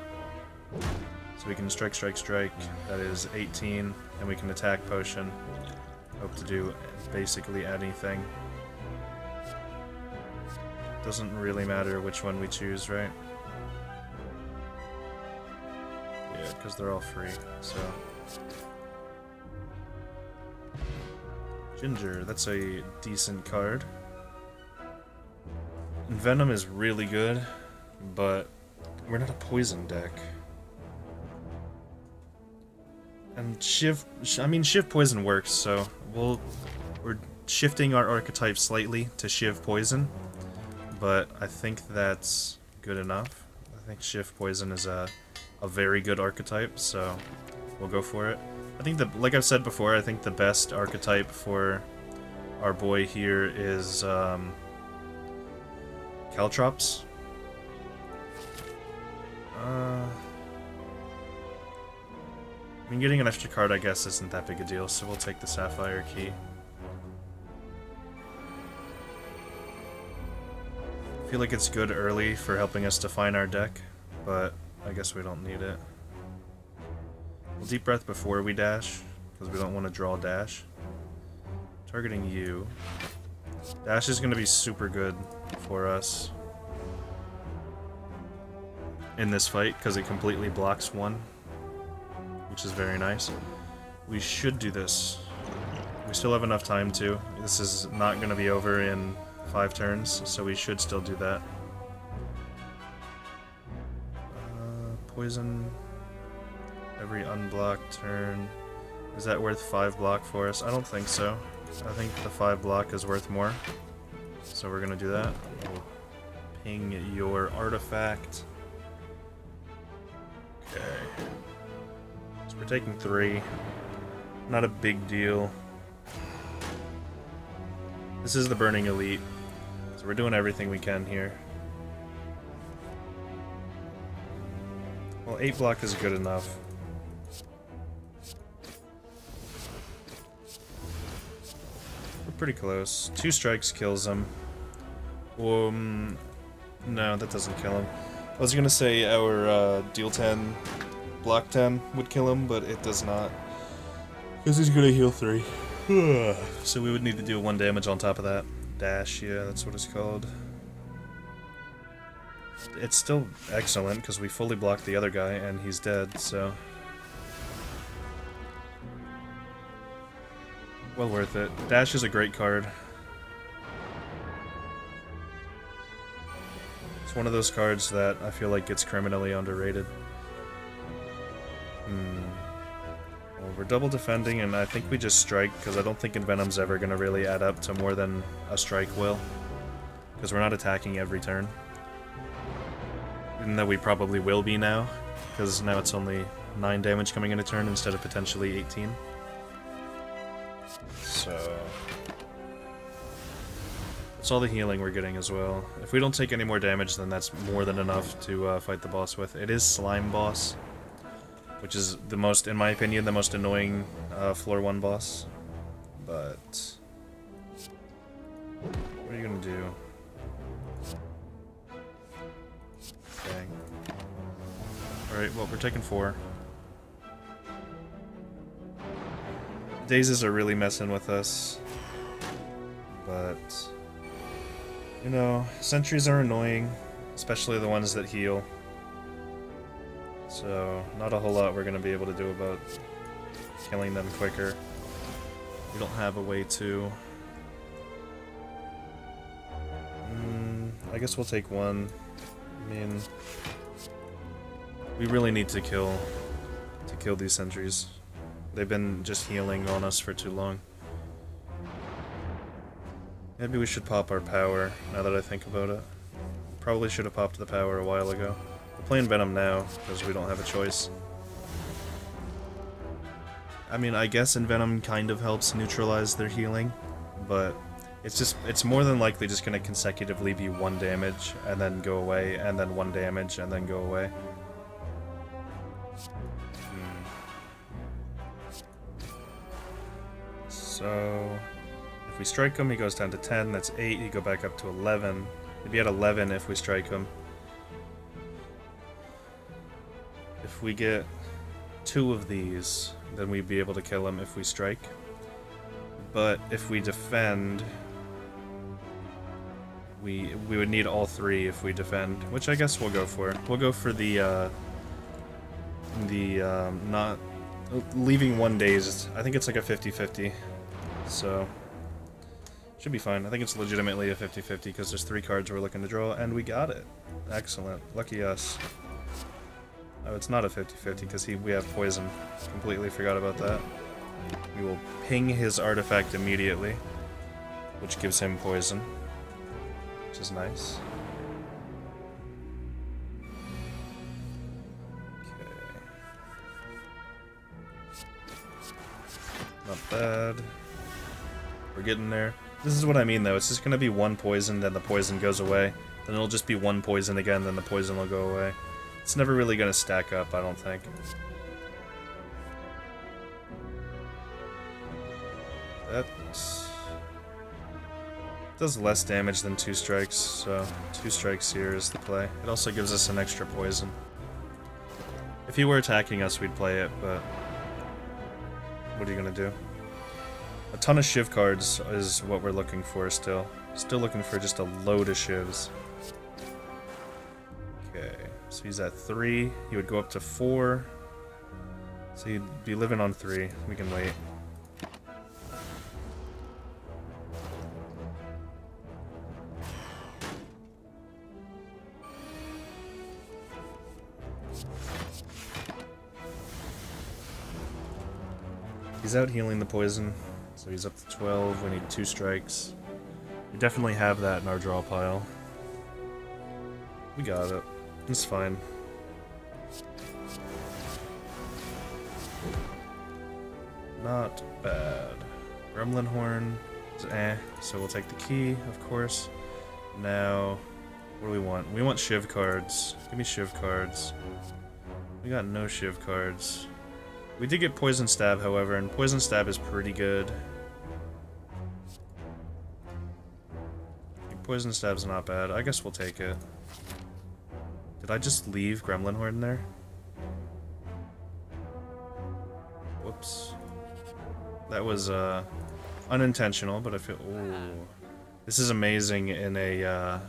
So we can strike, strike, strike. That is 18, and we can attack potion. Hope to do basically anything. Doesn't really matter which one we choose, right? Yeah, because they're all free, so... Ginger, that's a decent card. And Venom is really good, but we're not a poison deck. And Shiv Poison works, so we're shifting our archetype slightly to Shiv Poison, but I think that's good enough. I think Shiv Poison is a very good archetype, so we'll go for it. I think like I've said before, I think the best archetype for our boy here is Caltrops. I mean, getting an extra card, I guess, isn't that big a deal, so we'll take the Sapphire Key. I feel like it's good early for helping us define our deck, but I guess we don't need it. We'll deep breath before we dash, because we don't want to draw dash. Targeting you. Dash is going to be super good for us in this fight, because it completely blocks one, which is very nice. We should do this. We still have enough time to. This is not going to be over in 5 turns, so we should still do that. Poison every unblocked turn. Is that worth 5 block for us? I don't think so. I think the 5 block is worth more. So we're gonna do that. We'll ping your artifact. Okay. So we're taking 3. Not a big deal. This is the Burning Elite. So we're doing everything we can here. Well, 8 block is good enough. We're pretty close. 2 strikes kills him. No, that doesn't kill him. I was gonna say our deal 10, block 10 would kill him, but it does not. Because he's gonna heal 3. So we would need to do 1 damage on top of that. Dash, yeah, that's what it's called. It's still excellent, because we fully blocked the other guy, and he's dead, so... well worth it. Dash is a great card. It's one of those cards that I feel like gets criminally underrated. Well, we're double defending, and I think we just strike, because I don't think Envenom's ever going to really add up to more than a strike will. Because we're not attacking every turn. Even though we probably will be now, because now it's only 9 damage coming in a turn instead of potentially 18. So... that's all the healing we're getting as well. If we don't take any more damage, then that's more than enough to fight the boss with. It is Slime Boss, which is the most, in my opinion, the most annoying floor 1 boss. But... what are you gonna do? Dang. Alright, well, we're taking 4. Dazes are really messing with us. But... you know, sentries are annoying, especially the ones that heal. So, not a whole lot we're going to be able to do about killing them quicker. We don't have a way to... I guess we'll take 1. I mean... we really need to kill these sentries. They've been just healing on us for too long. Maybe we should pop our power, now that I think about it. Probably should have popped the power a while ago. We're playing Venom now, because we don't have a choice. I mean, I guess Envenom kind of helps neutralize their healing, but it's more than likely just going to consecutively be 1 damage, and then go away, and then 1 damage, and then go away. So... if we strike him, he goes down to 10, that's 8, he'd go back up to 11. He'd be at 11 if we strike him. If we get 2 of these, then we'd be able to kill him if we strike. But if we defend, we would need all 3 if we defend, which I guess we'll go for. We'll go for the not... leaving 1 dazed. I think it's like a 50-50, so... should be fine. I think it's legitimately a 50-50 because there's 3 cards we're looking to draw, and we got it. Excellent. Lucky us. Oh, it's not a 50-50 because we have poison. Completely forgot about that. We will ping his artifact immediately, which gives him poison, which is nice. Okay. Not bad. We're getting there. This is what I mean, though. It's just going to be 1 poison, then the poison goes away. Then it'll just be 1 poison again, then the poison will go away. It's never really going to stack up, I don't think. That's... Does less damage than 2 strikes, so 2 strikes here is the play. It also gives us an extra poison. If he were attacking us, we'd play it, but what are you gonna do? A ton of Shiv cards is what we're looking for still. Still looking for just a load of Shivs. Okay, so he's at 3. He would go up to 4. So he'd be living on 3. We can wait. He's out healing the poison, so he's up to 12. We need 2 strikes. We definitely have that in our draw pile. We got it. It's fine. Not bad. Gremlin Horn is so we'll take the key, of course. Now, what do we want? We want Shiv cards. Give me Shiv cards. We got no Shiv cards. We did get Poison Stab, however, and Poison Stab is pretty good. Poison Stab's not bad. I guess we'll take it. Did I just leave Gremlin Horn there? Whoops. That was, unintentional, but I feel... Ooh. This is amazing in a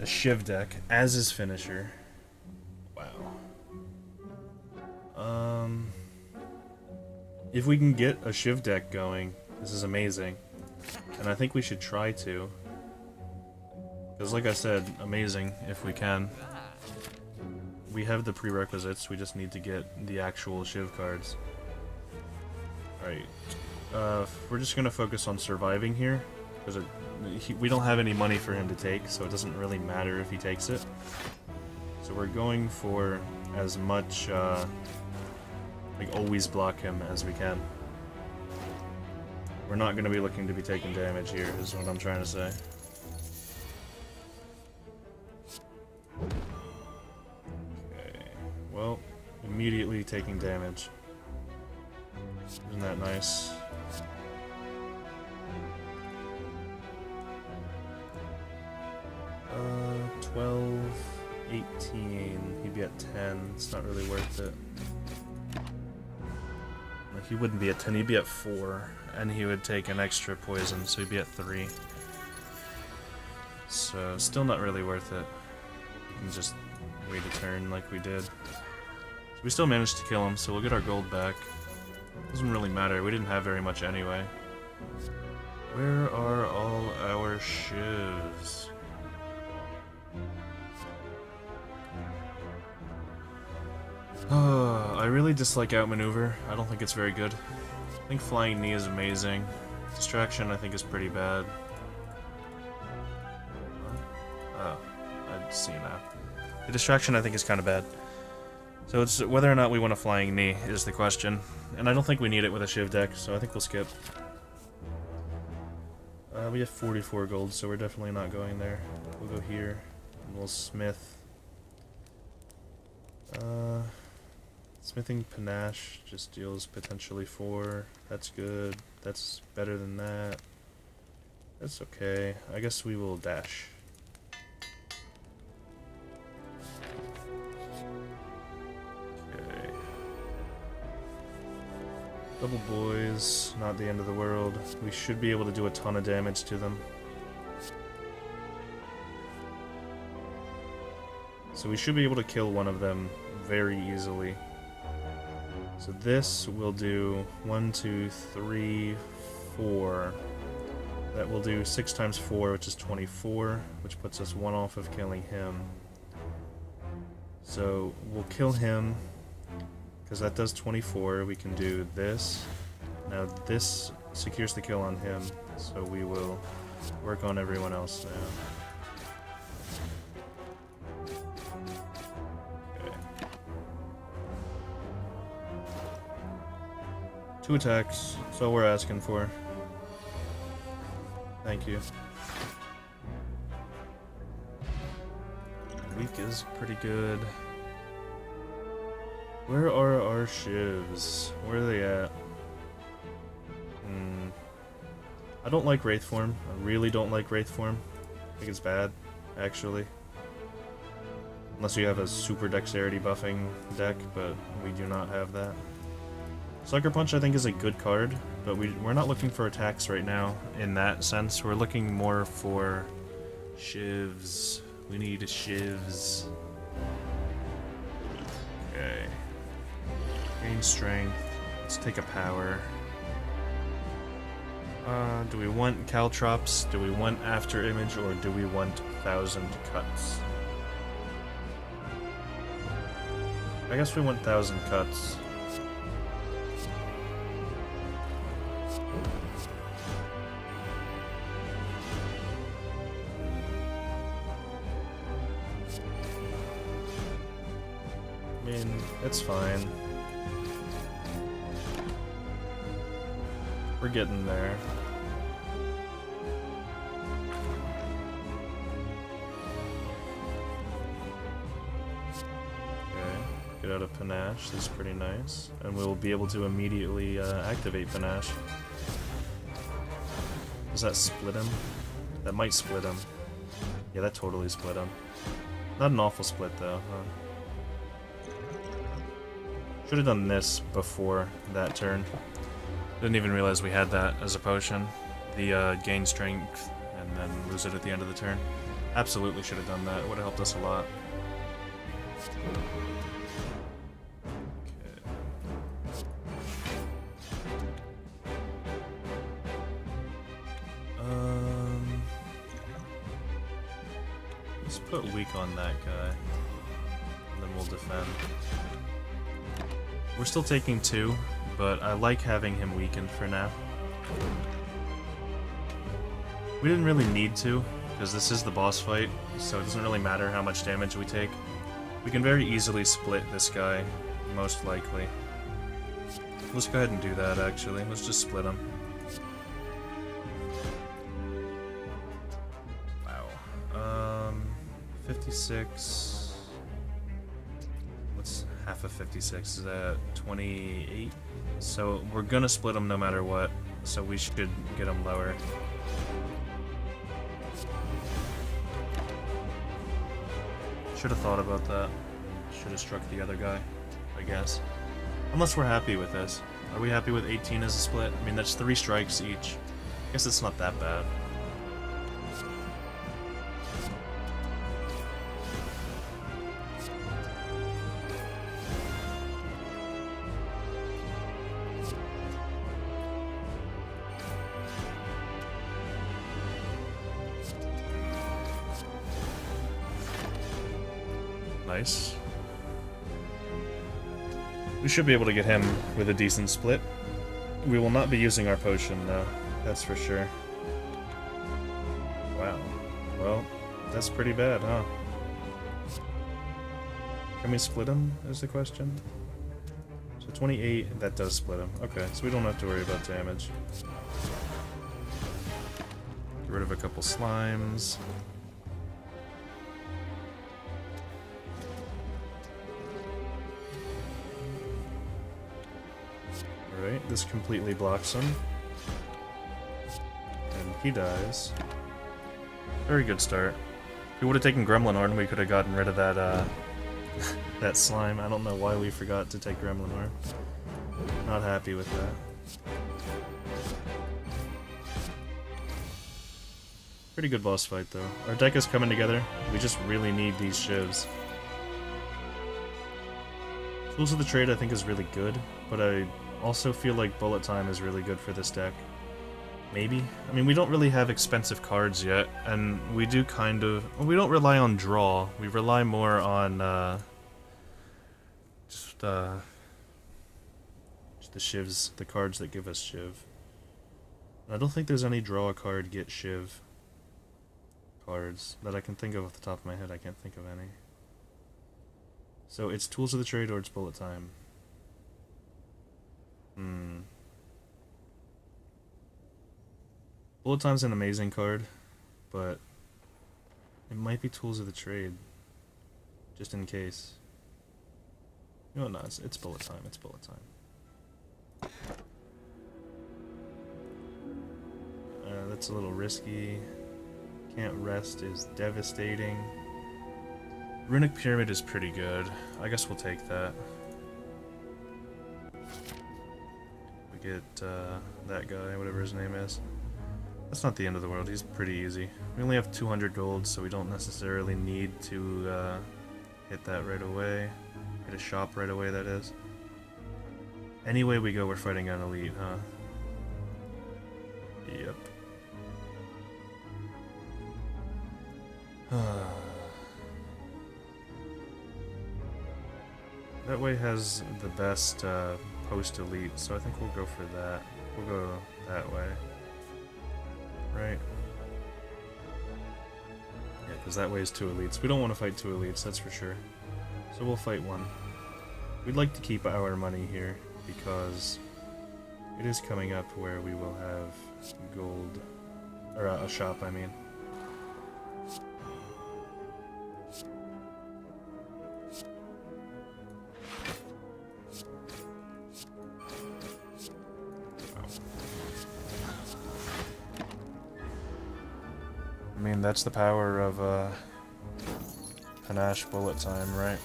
Shiv deck, as is Finisher. Wow. If we can get a Shiv deck going, this is amazing. And I think we should try to. Because like I said, amazing if we can. We have the prerequisites, we just need to get the actual Shiv cards. Alright. We're just gonna focus on surviving here. Because we don't have any money for him to take, so it doesn't really matter if he takes it. So we're going for as much, like, always block him as we can. We're not going to be looking to be taking damage here, is what I'm trying to say. Okay, well, immediately taking damage. Isn't that nice? Uh, 12, 18, he'd be at 10, it's not really worth it. Like, he wouldn't be at 10, he'd be at 4. And he would take an extra poison, so he'd be at 3. So, still not really worth it. We can just wait a turn like we did. So we still managed to kill him, so we'll get our gold back. Doesn't really matter, we didn't have very much anyway. Where are all our Shivs? I really dislike Outmaneuver. I don't think it's very good. I think Flying Knee is amazing. Distraction I think is pretty bad. Oh, I see now. The Distraction I think is kind of bad. So it's whether or not we want a Flying Knee is the question. And I don't think we need it with a Shiv deck, so I think we'll skip. We have 44 gold, so we're definitely not going there. We'll go here, and we'll smith. Smithing Panache just deals potentially 4. That's good. That's better than that. That's okay. I guess we will dash. Okay. Double boys, not the end of the world. We should be able to do a ton of damage to them. So we should be able to kill one of them very easily. So this will do 1, 2, 3, 4. That will do 6 times 4, which is 24, which puts us 1 off of killing him. So we'll kill him, because that does 24. We can do this. Now this secures the kill on him, so we will work on everyone else now. 2 attacks, that's all we're asking for. Thank you. Weak is pretty good. Where are our Shivs? Where are they at? don't like Wraith form. I really don't like Wraith form. I think it's bad, actually. Unless you have a super dexterity buffing deck, but we do not have that. Sucker Punch I think is a good card, but we're not looking for attacks right now in that sense. We're looking more for shivs. We need shivs. Okay. Gain strength. Let's take a power. Do we want Caltrops? Do we want After Image? Or do we want 1,000 Cuts? I guess we want 1,000 Cuts. I mean, it's fine. We're getting there. Okay, get out of Panache, that's pretty nice. And we'll be able to immediately activate Panache. Does that split him? That might split him. Yeah, that totally split him. Not an awful split though, huh? Should have done this before that turn. Didn't even realize we had that as a potion. The gain strength and then lose it at the end of the turn. Absolutely should have done that. It would have helped us a lot. Okay. Let's put weak on that guy. And then we'll defend. We're still taking 2. But I like having him weakened for now. We didn't really need to, because this is the boss fight, so it doesn't really matter how much damage we take. We can very easily split this guy, most likely. Let's go ahead and do that, actually. Let's just split him. Wow. 56... What's half of 56? Is that 28? So we're gonna split them no matter what, so we should get them lower. Should have thought about that. Should have struck the other guy, I guess. Unless we're happy with this. Are we happy with 18 as a split? I mean, that's 3 strikes each. I guess it's not that bad. Nice. We should be able to get him with a decent split. We will not be using our potion, though. That's for sure. Wow. Well, that's pretty bad, huh? Can we split him, is the question? So 28, that does split him. Okay, so we don't have to worry about damage. Get rid of a couple slimes. Alright, this completely blocks him. And he dies. Very good start. If we would have taken Gremlin Horn, we could have gotten rid of that, that slime. I don't know why we forgot to take Gremlin Horn. Not happy with that. Pretty good boss fight, though. Our deck is coming together. We just really need these shivs. Tools of the Trade, I think, is really good, but I also feel like Bullet Time is really good for this deck. Maybe? I mean, we don't really have expensive cards yet, and we do kind of... Well, we don't rely on draw. We rely more on, just the shivs, the cards that give us shiv. And I don't think there's any draw a card, get shiv cards that I can think of off the top of my head. I can't think of any. So it's Tools of the Trade or it's Bullet Time. Bullet Time's an amazing card, but it might be Tools of the Trade, just in case. No, no, it's Bullet Time. It's Bullet Time. It's a little risky. Can't rest is devastating. Runic Pyramid is pretty good. I guess we'll take that. We get that guy, whatever his name is. That's not the end of the world. He's pretty easy. We only have 200 gold, so we don't necessarily need to hit that right away. Hit a shop right away, that is. Any way we go, we're fighting an elite, huh? Yep. That way has the best post-elite, so I think we'll go for that. We'll go that way. Right? Yeah, because that way is 2 elites. We don't want to fight 2 elites, that's for sure. So we'll fight 1. We'd like to keep our money here, because it is coming up where we will have gold, or a shop, I mean. I mean, that's the power of panache bullet time, right?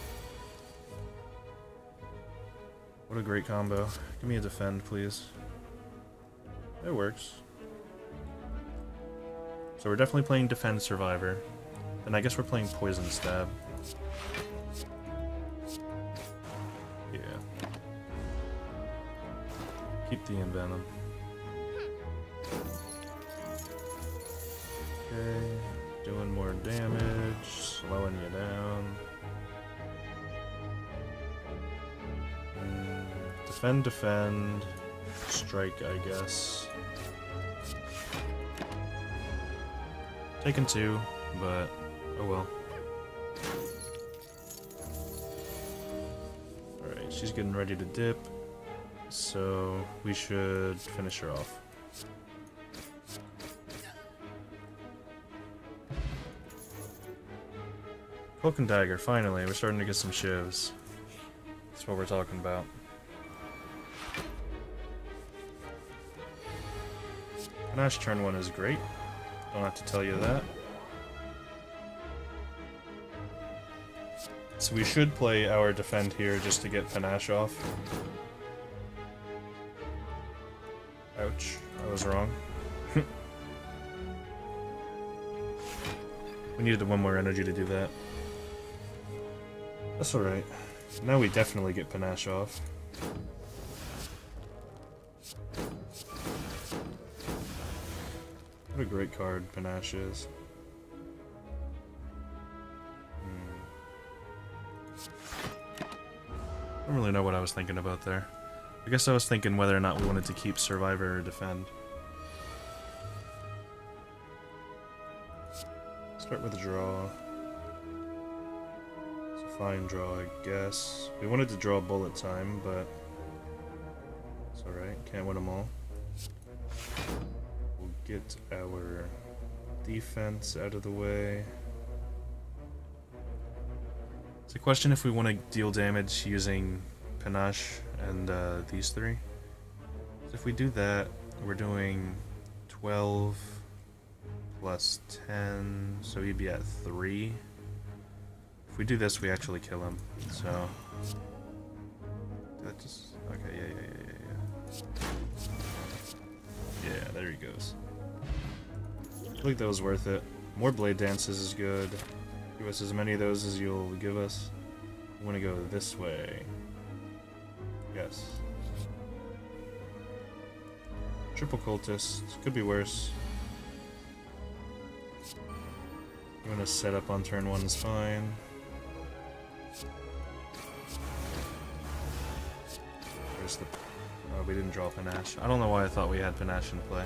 What a great combo. Give me a defend, please. It works. So we're definitely playing defend survivor. Then I guess we're playing poison stab. Yeah. Keep the envenom. Okay. Doing more damage, slowing you down. Defend, defend, strike, I guess. Taking 2, but oh well. Alright, she's getting ready to dip, so we should finish her off. Cloak and Dagger, finally, we're starting to get some shivs. That's what we're talking about. Panache turn 1 is great. Don't have to tell you that. So we should play our defend here just to get Panache off. Ouch, I was wrong. We needed 1 more energy to do that. That's alright. Now we definitely get Panache off. What a great card Panache is. I don't really know what I was thinking about there. I guess I was thinking whether or not we wanted to keep Survivor or Defend. Start with a draw. It's a fine draw, I guess. We wanted to draw bullet time, but it's alright. Can't win them all. We'll get our defense out of the way. It's a question if we want to deal damage using Panache and these 3. So if we do that, we're doing 12 plus 10, so he'd be at 3. If we do this, we actually kill him. So that just okay, yeah. Yeah, there he goes. I feel like that was worth it. More blade dances is good. Give us as many of those as you'll give us. I want to go this way. Yes. Triple cultist. Could be worse. I'm gonna set up on turn 1 is fine. Where's the... Oh, we didn't draw Panache. I don't know why I thought we had Panache in play.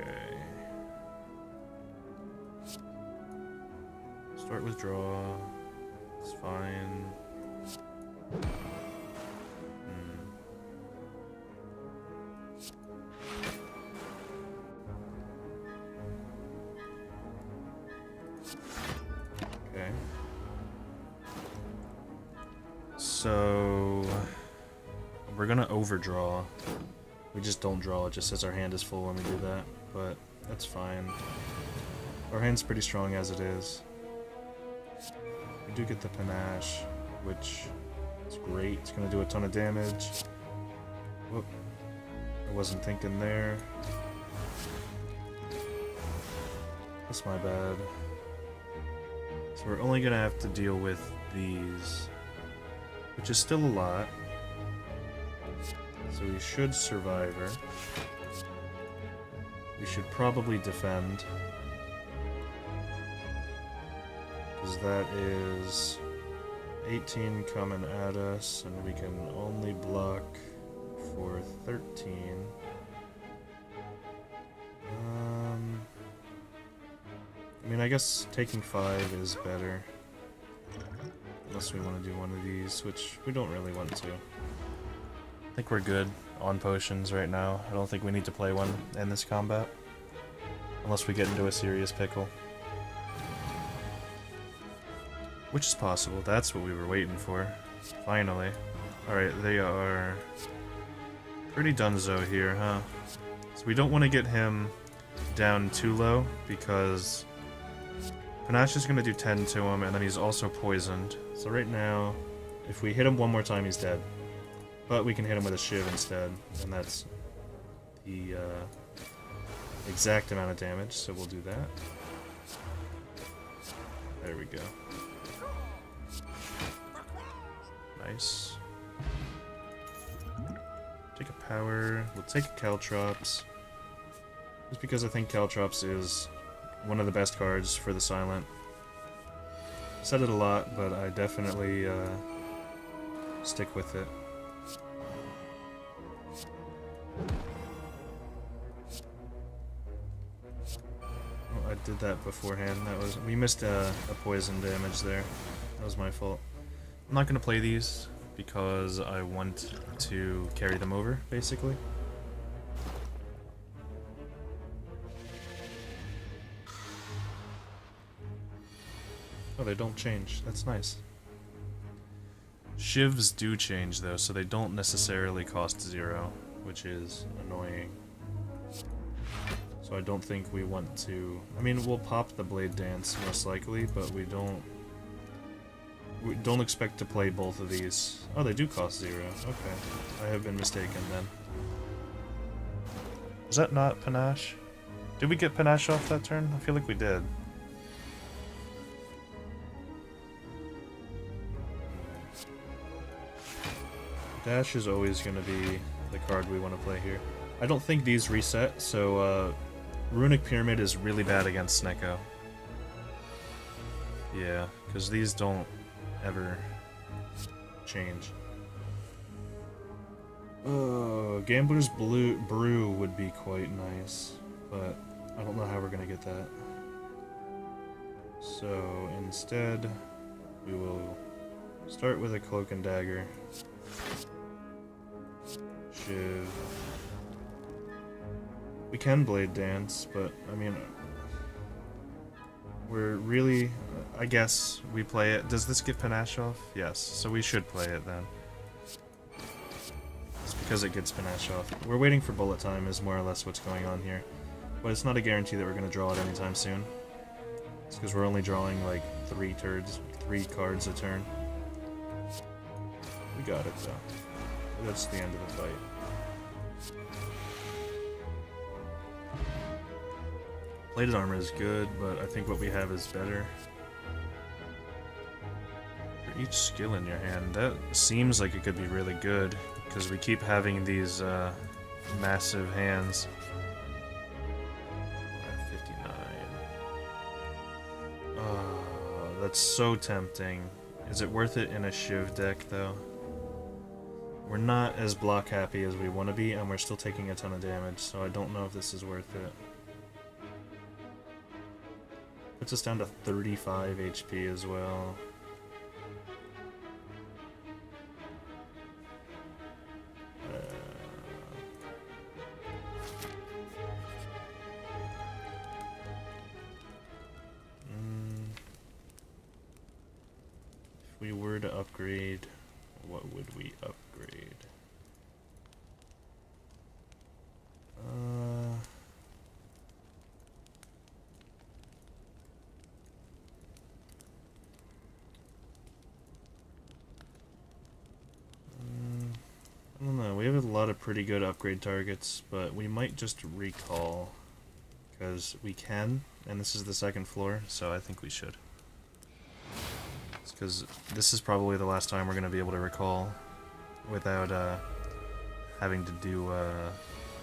Okay. Start with draw. It's fine. So we're gonna overdraw. We just don't draw, it just says our hand is full when we do that, but that's fine. Our hand's pretty strong as it is. We do get the panache, which is great. It's gonna do a ton of damage. Whoop. I wasn't thinking there. That's my bad. So we're only gonna have to deal with these, which is still a lot. So we should survive her. We should probably defend, because that is 18 coming at us, and we can only block for 13. I mean, I guess taking 5 is better. Unless we want to do one of these, which we don't really want to. I think we're good on potions right now. I don't think we need to play one in this combat. Unless we get into a serious pickle. Which is possible. That's what we were waiting for. Finally. Alright, they are pretty donezo here, huh? So we don't want to get him down too low, because Panache is going to do 10 to him, and then he's also poisoned. So right now, if we hit him one more time, he's dead. But we can hit him with a shiv instead, and that's the exact amount of damage, so we'll do that. There we go. Nice. Take a power. We'll take a Caltrops. Just because I think Caltrops is one of the best cards for the Silent. I've said it a lot, but I definitely stick with it. Oh, I did that beforehand. We missed a poison damage there. That was my fault. I'm not gonna play these because I want to carry them over, basically. Oh, they don't change. That's nice. Shivs do change, though, so they don't necessarily cost 0, which is annoying. So I don't think we want to... I mean, we'll pop the Blade Dance, most likely, but we don't expect to play both of these. Oh, they do cost 0. Okay. I have been mistaken, then. Was that not Panache? Did we get Panache off that turn? I feel like we did. Dash is always going to be the card we want to play here. I don't think these reset, so Runic Pyramid is really bad against Snecko. Yeah, because these don't ever change. Oh, Gambler's Brew would be quite nice, but I don't know how we're going to get that. So instead, we will start with a Cloak and Dagger. Shiv. We can Blade Dance, but I mean, we're really, I guess we play it. Does this get Panache off? Yes, so we should play it then. It's because it gets Panache off. We're waiting for bullet time is more or less what's going on here. But it's not a guarantee that we're going to draw it anytime soon. It's because we're only drawing like 3 cards a turn. We got it though. That's the end of the fight. Plated armor is good, but I think what we have is better. For each skill in your hand, that seems like it could be really good, because we keep having these massive hands. 59. Oh, that's so tempting. Is it worth it in a Shiv deck, though? We're not as block happy as we want to be, and we're still taking a ton of damage, so I don't know if this is worth it. Puts us down to 35 HP as well. If we were to upgrade, what would we upgrade? I don't know, we have a lot of pretty good upgrade targets, but we might just recall, because we can, and this is the second floor, so I think we should. It's because this is probably the last time we're going to be able to recall without having to do,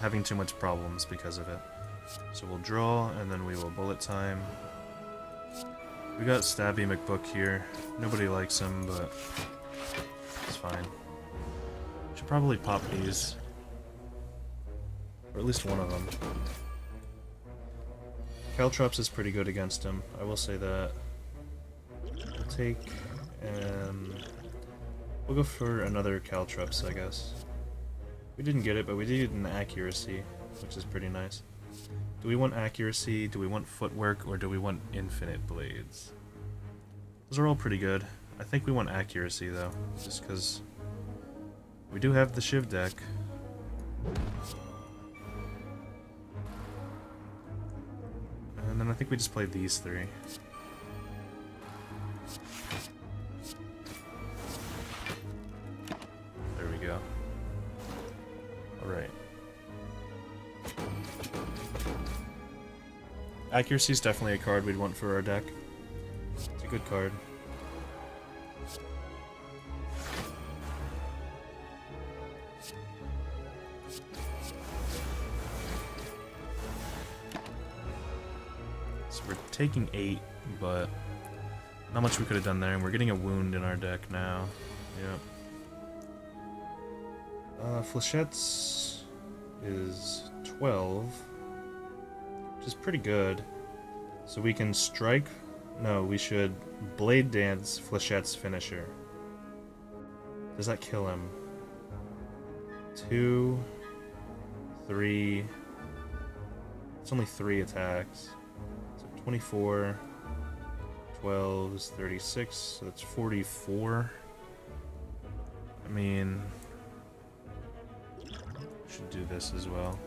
having too much problems because of it. So we'll draw, and then we will bullet time. We got Stabby McBook here. Nobody likes him, but it's fine. Should probably pop these. Or at least one of them. Caltrops is pretty good against him, I will say that. We'll take, and we'll go for another Caltrops, I guess. We didn't get it, but we did an accuracy, which is pretty nice. Do we want accuracy, do we want footwork, or do we want infinite blades? Those are all pretty good. I think we want accuracy, though, just because we do have the Shiv deck. And then I think we just play these three. There we go. Alright. Accuracy is definitely a card we'd want for our deck. It's a good card. So we're taking 8, but not much we could have done there, and we're getting a wound in our deck now. Yep. Flechettes is 12, which is pretty good. So we can strike. No, we should Blade Dance Flechette's finisher. Does that kill him? 2, 3. It's only 3 attacks. So 24, 12 is 36, so that's 44. I mean, should do this as well.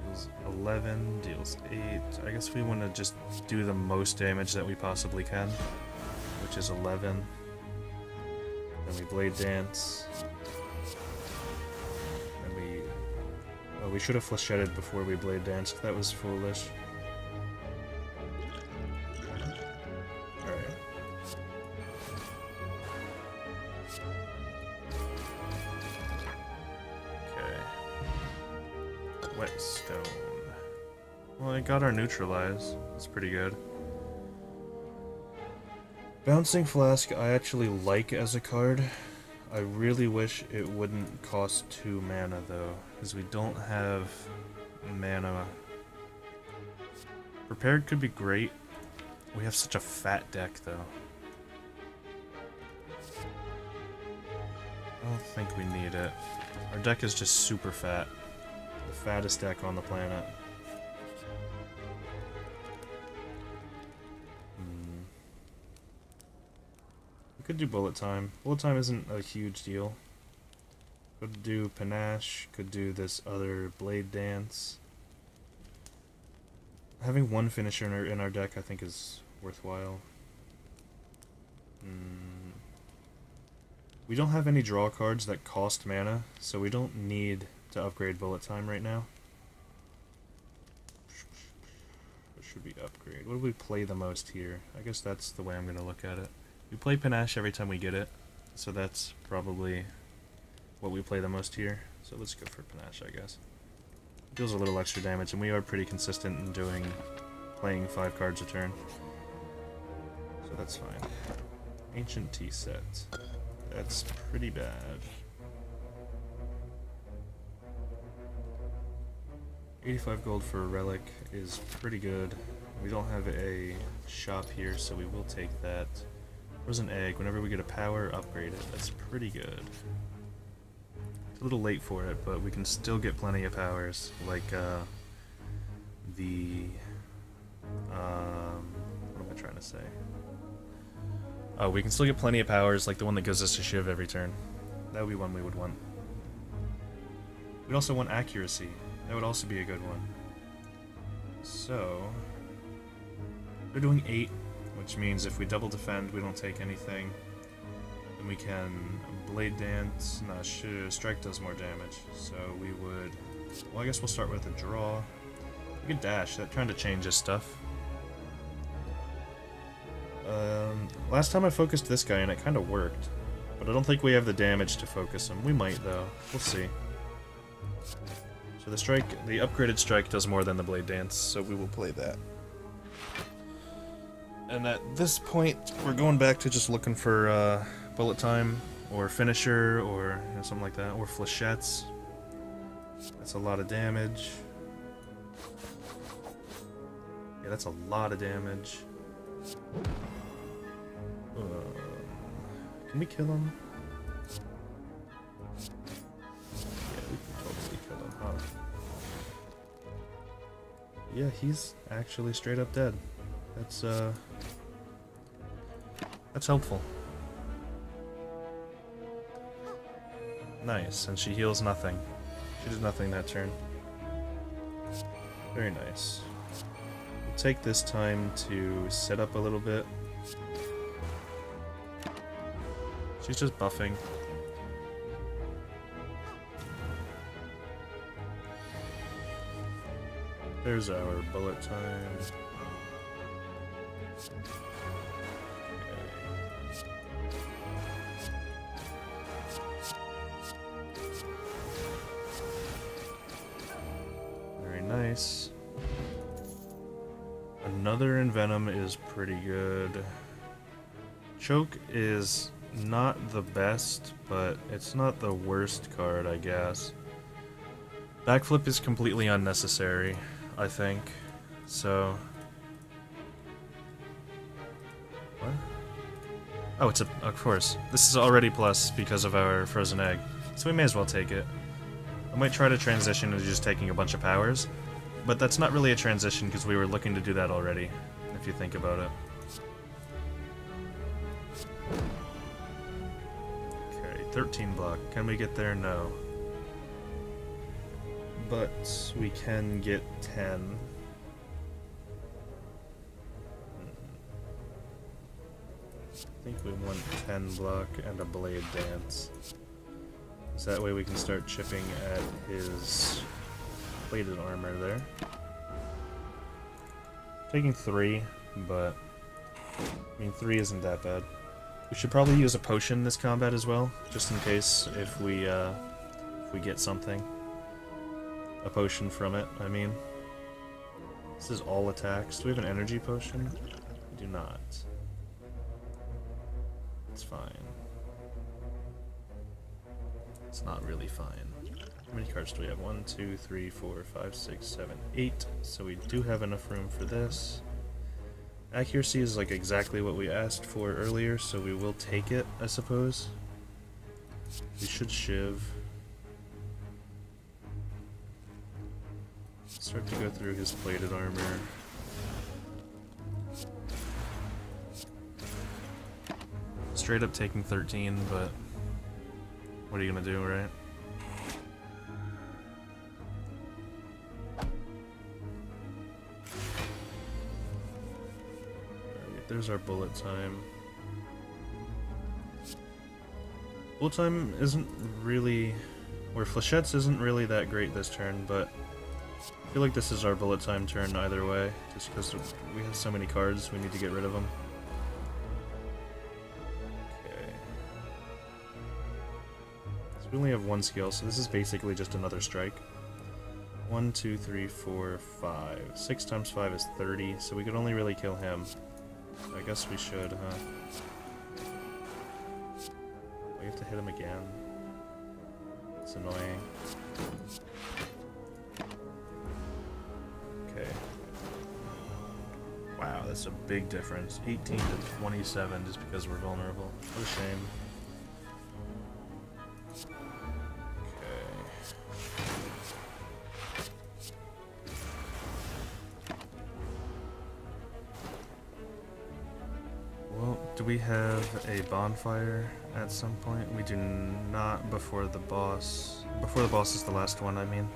Deals 11, deals 8. I guess we want to just do the most damage that we possibly can, which is 11. Then we Blade Dance. And we... Oh, we should have Flechetted before we Blade Danced. That was foolish. Alright. Whetstone. Well, I got our neutralize. That's pretty good. Bouncing Flask I actually like as a card. I really wish it wouldn't cost 2 mana though, because we don't have mana. Prepared could be great. We have such a fat deck though. I don't think we need it. Our deck is just super fat. The fattest deck on the planet. We could do Bullet Time. Bullet Time isn't a huge deal. Could do Panache, could do this other Blade Dance. Having one finisher in our deck I think is worthwhile. We don't have any draw cards that cost mana, so we don't need to upgrade Bullet Time right now. What should we upgrade? What do we play the most here? I guess that's the way I'm going to look at it. We play Panache every time we get it, so that's probably what we play the most here. So let's go for Panache, I guess. It deals a little extra damage, and we are pretty consistent in playing 5 cards a turn. So that's fine. Ancient Tea Set. That's pretty bad. $85 gold for a relic is pretty good. We don't have a shop here, so we will take that. Frozen Egg. Whenever we get a power, upgrade it. That's pretty good. It's a little late for it, but we can still get plenty of powers, like what am I trying to say? Oh, we can still get plenty of powers, like the one that gives us a shiv every turn. That would be one we would want. We'd also want accuracy. That would also be a good one. So... They're doing 8, which means if we double defend, we don't take anything. Then we can Blade Dance. Nah, Strike does more damage. So we would... Well, I guess we'll start with a draw. We could dash. That trying to change his stuff. Last time I focused this guy and it kind of worked. But I don't think we have the damage to focus him. We might, though. We'll see. So the strike, the upgraded strike does more than the Blade Dance, so we will play that. And at this point, we're going back to just looking for bullet time, or finisher, or you know, something like that, or flechettes. That's a lot of damage. Yeah, that's a lot of damage. Can we kill him? Yeah, we can totally kill him, huh? Yeah, he's actually straight up dead. That's helpful. Nice, and she heals nothing. She did nothing that turn. Very nice. We'll take this time to set up a little bit. She's just buffing. There's our bullet time. Very nice. Another Envenom is pretty good. Choke is not the best, but it's not the worst card, I guess. Backflip is completely unnecessary, I think. So... What? Oh, it's a... Of course. This is already plus because of our frozen egg. So we may as well take it. I might try to transition into just taking a bunch of powers. But that's not really a transition because we were looking to do that already, if you think about it. 13 block. Can we get there? No. But we can get 10. I think we want 10 block and a Blade Dance. So that way we can start chipping at his plated armor there. Taking 3, but I mean 3 isn't that bad. We should probably use a potion this combat as well, just in case if we get something. A potion from it, I mean. This is all attacks. Do we have an energy potion? We do not. It's fine. It's not really fine. How many cards do we have? 1, 2, 3, 4, 5, 6, 7, 8. So we do have enough room for this. Accuracy is like exactly what we asked for earlier, so we will take it, I suppose. We should shiv. Start to go through his plated armor. Straight up taking 13, but what are you gonna do, right? There's our bullet time. Bullet time isn't really... or flechettes isn't really that great this turn, but I feel like this is our bullet time turn either way, just because we have so many cards, we need to get rid of them. Okay. So we only have 1 skill, so this is basically just another strike. 1, 2, 3, 4, 5. 6 times 5 is 30, so we could only really kill him. I guess we should, huh? We have to hit him again. It's annoying. Okay. Wow, that's a big difference. 18 to 27 just because we're vulnerable. What a shame. we have a bonfire at some point? We do not before the boss. Before the boss is the last one, I mean.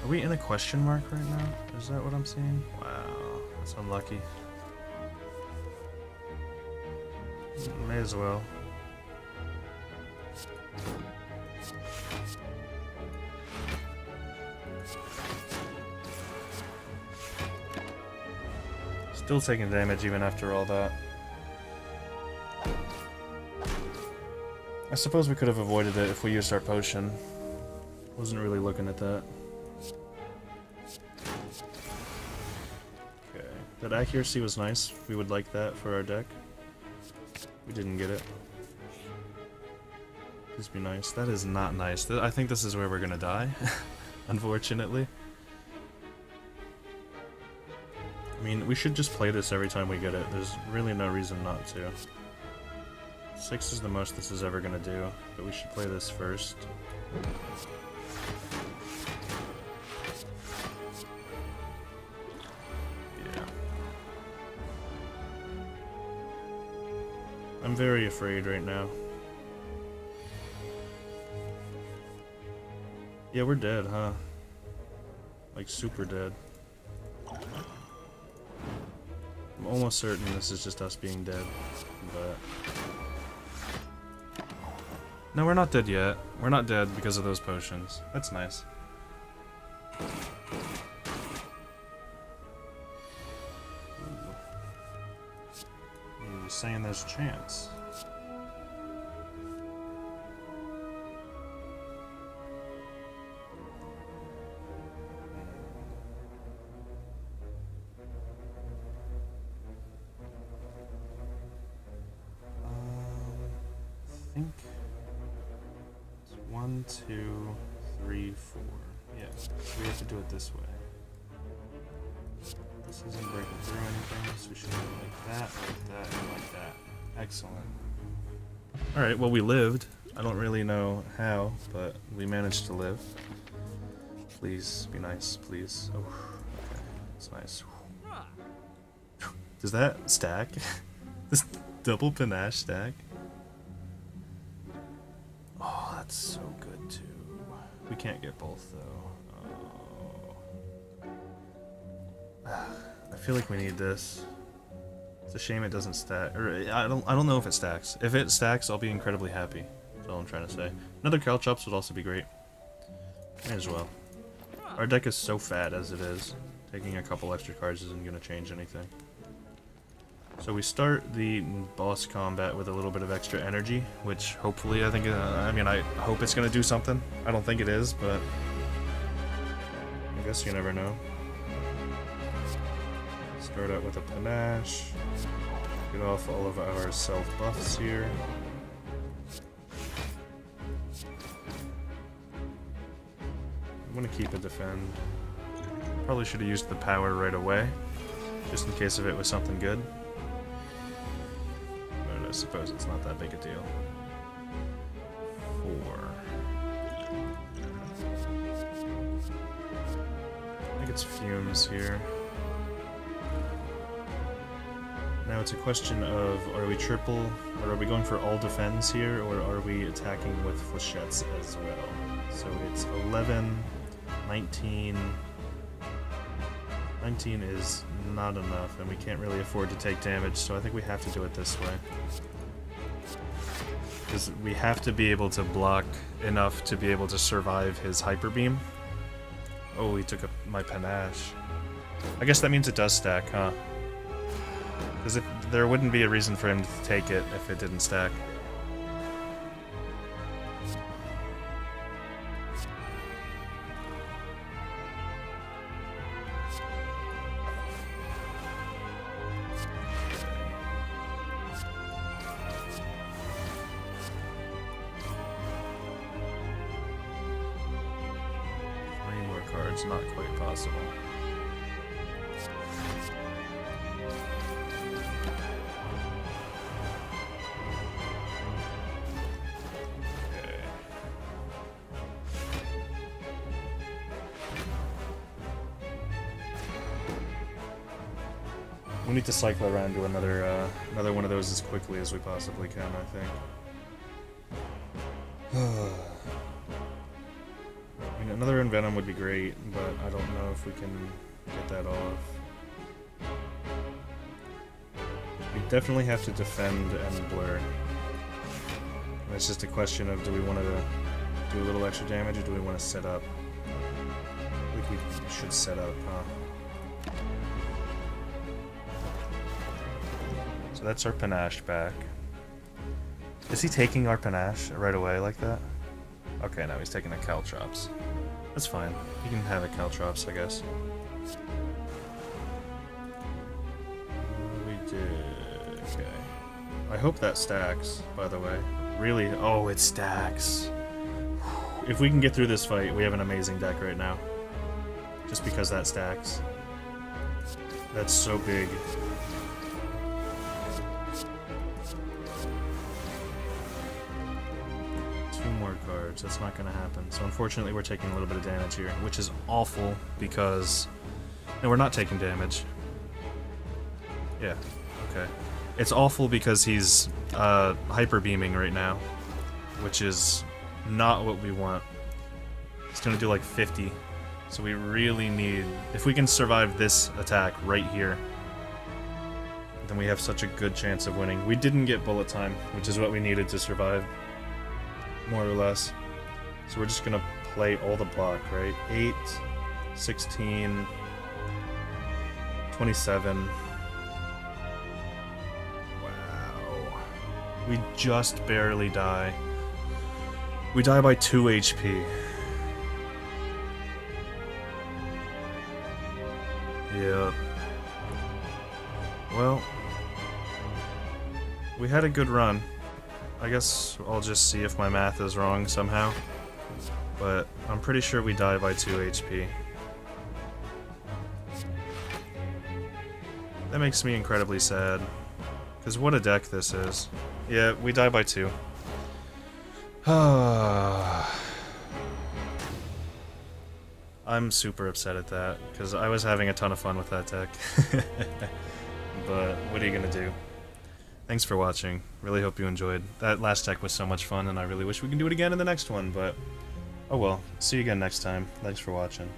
Are we in a question mark right now? Is that what I'm seeing? Wow, that's unlucky. May as well. Still taking damage even after all that. I suppose we could have avoided it if we used our potion. Wasn't really looking at that. Okay. That accuracy was nice. We would like that for our deck. We didn't get it. Please be nice. That is not nice. I think this is where we're gonna die. Unfortunately. I mean, we should just play this every time we get it. There's really no reason not to. 6 is the most this is ever gonna do, but we should play this first. Yeah. I'm very afraid right now. Yeah, we're dead, huh? Like, super dead. I'm almost certain this is just us being dead, but... No, we're not dead yet. We're not dead because of those potions. That's nice. You're saying there's a chance. I think it's 1, 2, 3, 4. Yeah, we have to do it this way. This isn't breaking through anything, so we should do it like that, and like that. Excellent. Alright, well we lived. I don't really know how, but we managed to live. Please, be nice, please. Oh, okay, that's nice. Does that stack? This double panache stack? Oh, that's so good too. We can't get both though. Oh. I feel like we need this. It's a shame it doesn't stack. Or I don't know if it stacks. If it stacks, I'll be incredibly happy. That's all I'm trying to say. Another Caltrops would also be great. May as well. Our deck is so fat as it is. Taking a couple extra cards isn't going to change anything. So we start the boss combat with a little bit of extra energy, which hopefully I think, I hope it's going to do something. I don't think it is, but I guess you never know. Start out with a panache, get off all of our self-buffs here. I'm going to keep a defend. Probably should have used the power right away, just in case if it was something good. I suppose it's not that big a deal. 4. I think it's fumes here. Now it's a question of, are we triple, or are we going for all defense here, or are we attacking with flechettes as well? So it's 11, 19... 19 is not enough, and we can't really afford to take damage, so I think we have to do it this way. Because we have to be able to block enough to be able to survive his Hyper Beam. Oh, he took my panache. I guess that means it does stack, huh? Because there wouldn't be a reason for him to take it if it didn't stack. Cards, not quite possible. Okay. We need to cycle around to another one of those as quickly as we possibly can, I think. I mean, another Envenom would be great, but I don't know if we can get that off. We definitely have to defend and blur. And it's just a question of, do we want to do a little extra damage, or do we want to set up? I think we should set up, huh? So that's our panache back. Is he taking our panache right away like that? Okay, no, he's taking a Caltrops. That's fine. He can have a Caltrops, I guess. We did... okay. I hope that stacks, by the way. Really? Oh, it stacks. If we can get through this fight, we have an amazing deck right now. Just because that stacks. That's so big. More cards. That's not going to happen. So unfortunately we're taking a little bit of damage here, which is awful because... no, we're not taking damage. Yeah, okay. It's awful because he's hyper beaming right now, which is not what we want. It's going to do like 50. So we really need... if we can survive this attack right here, then we have such a good chance of winning. We didn't get bullet time, which is what we needed to survive. More or less. So we're just gonna play all the block, right? 8, 16, 27. Wow. We just barely die. We die by 2 HP. Yep. Well, we had a good run. I guess I'll just see if my math is wrong somehow, but I'm pretty sure we die by 2 HP. That makes me incredibly sad, because what a deck this is. Yeah, we die by 2. I'm super upset at that, because I was having a ton of fun with that deck. But what are you gonna do? Thanks for watching. Really hope you enjoyed. That last deck was so much fun, and I really wish we can do it again in the next one, but... oh well. See you again next time. Thanks for watching.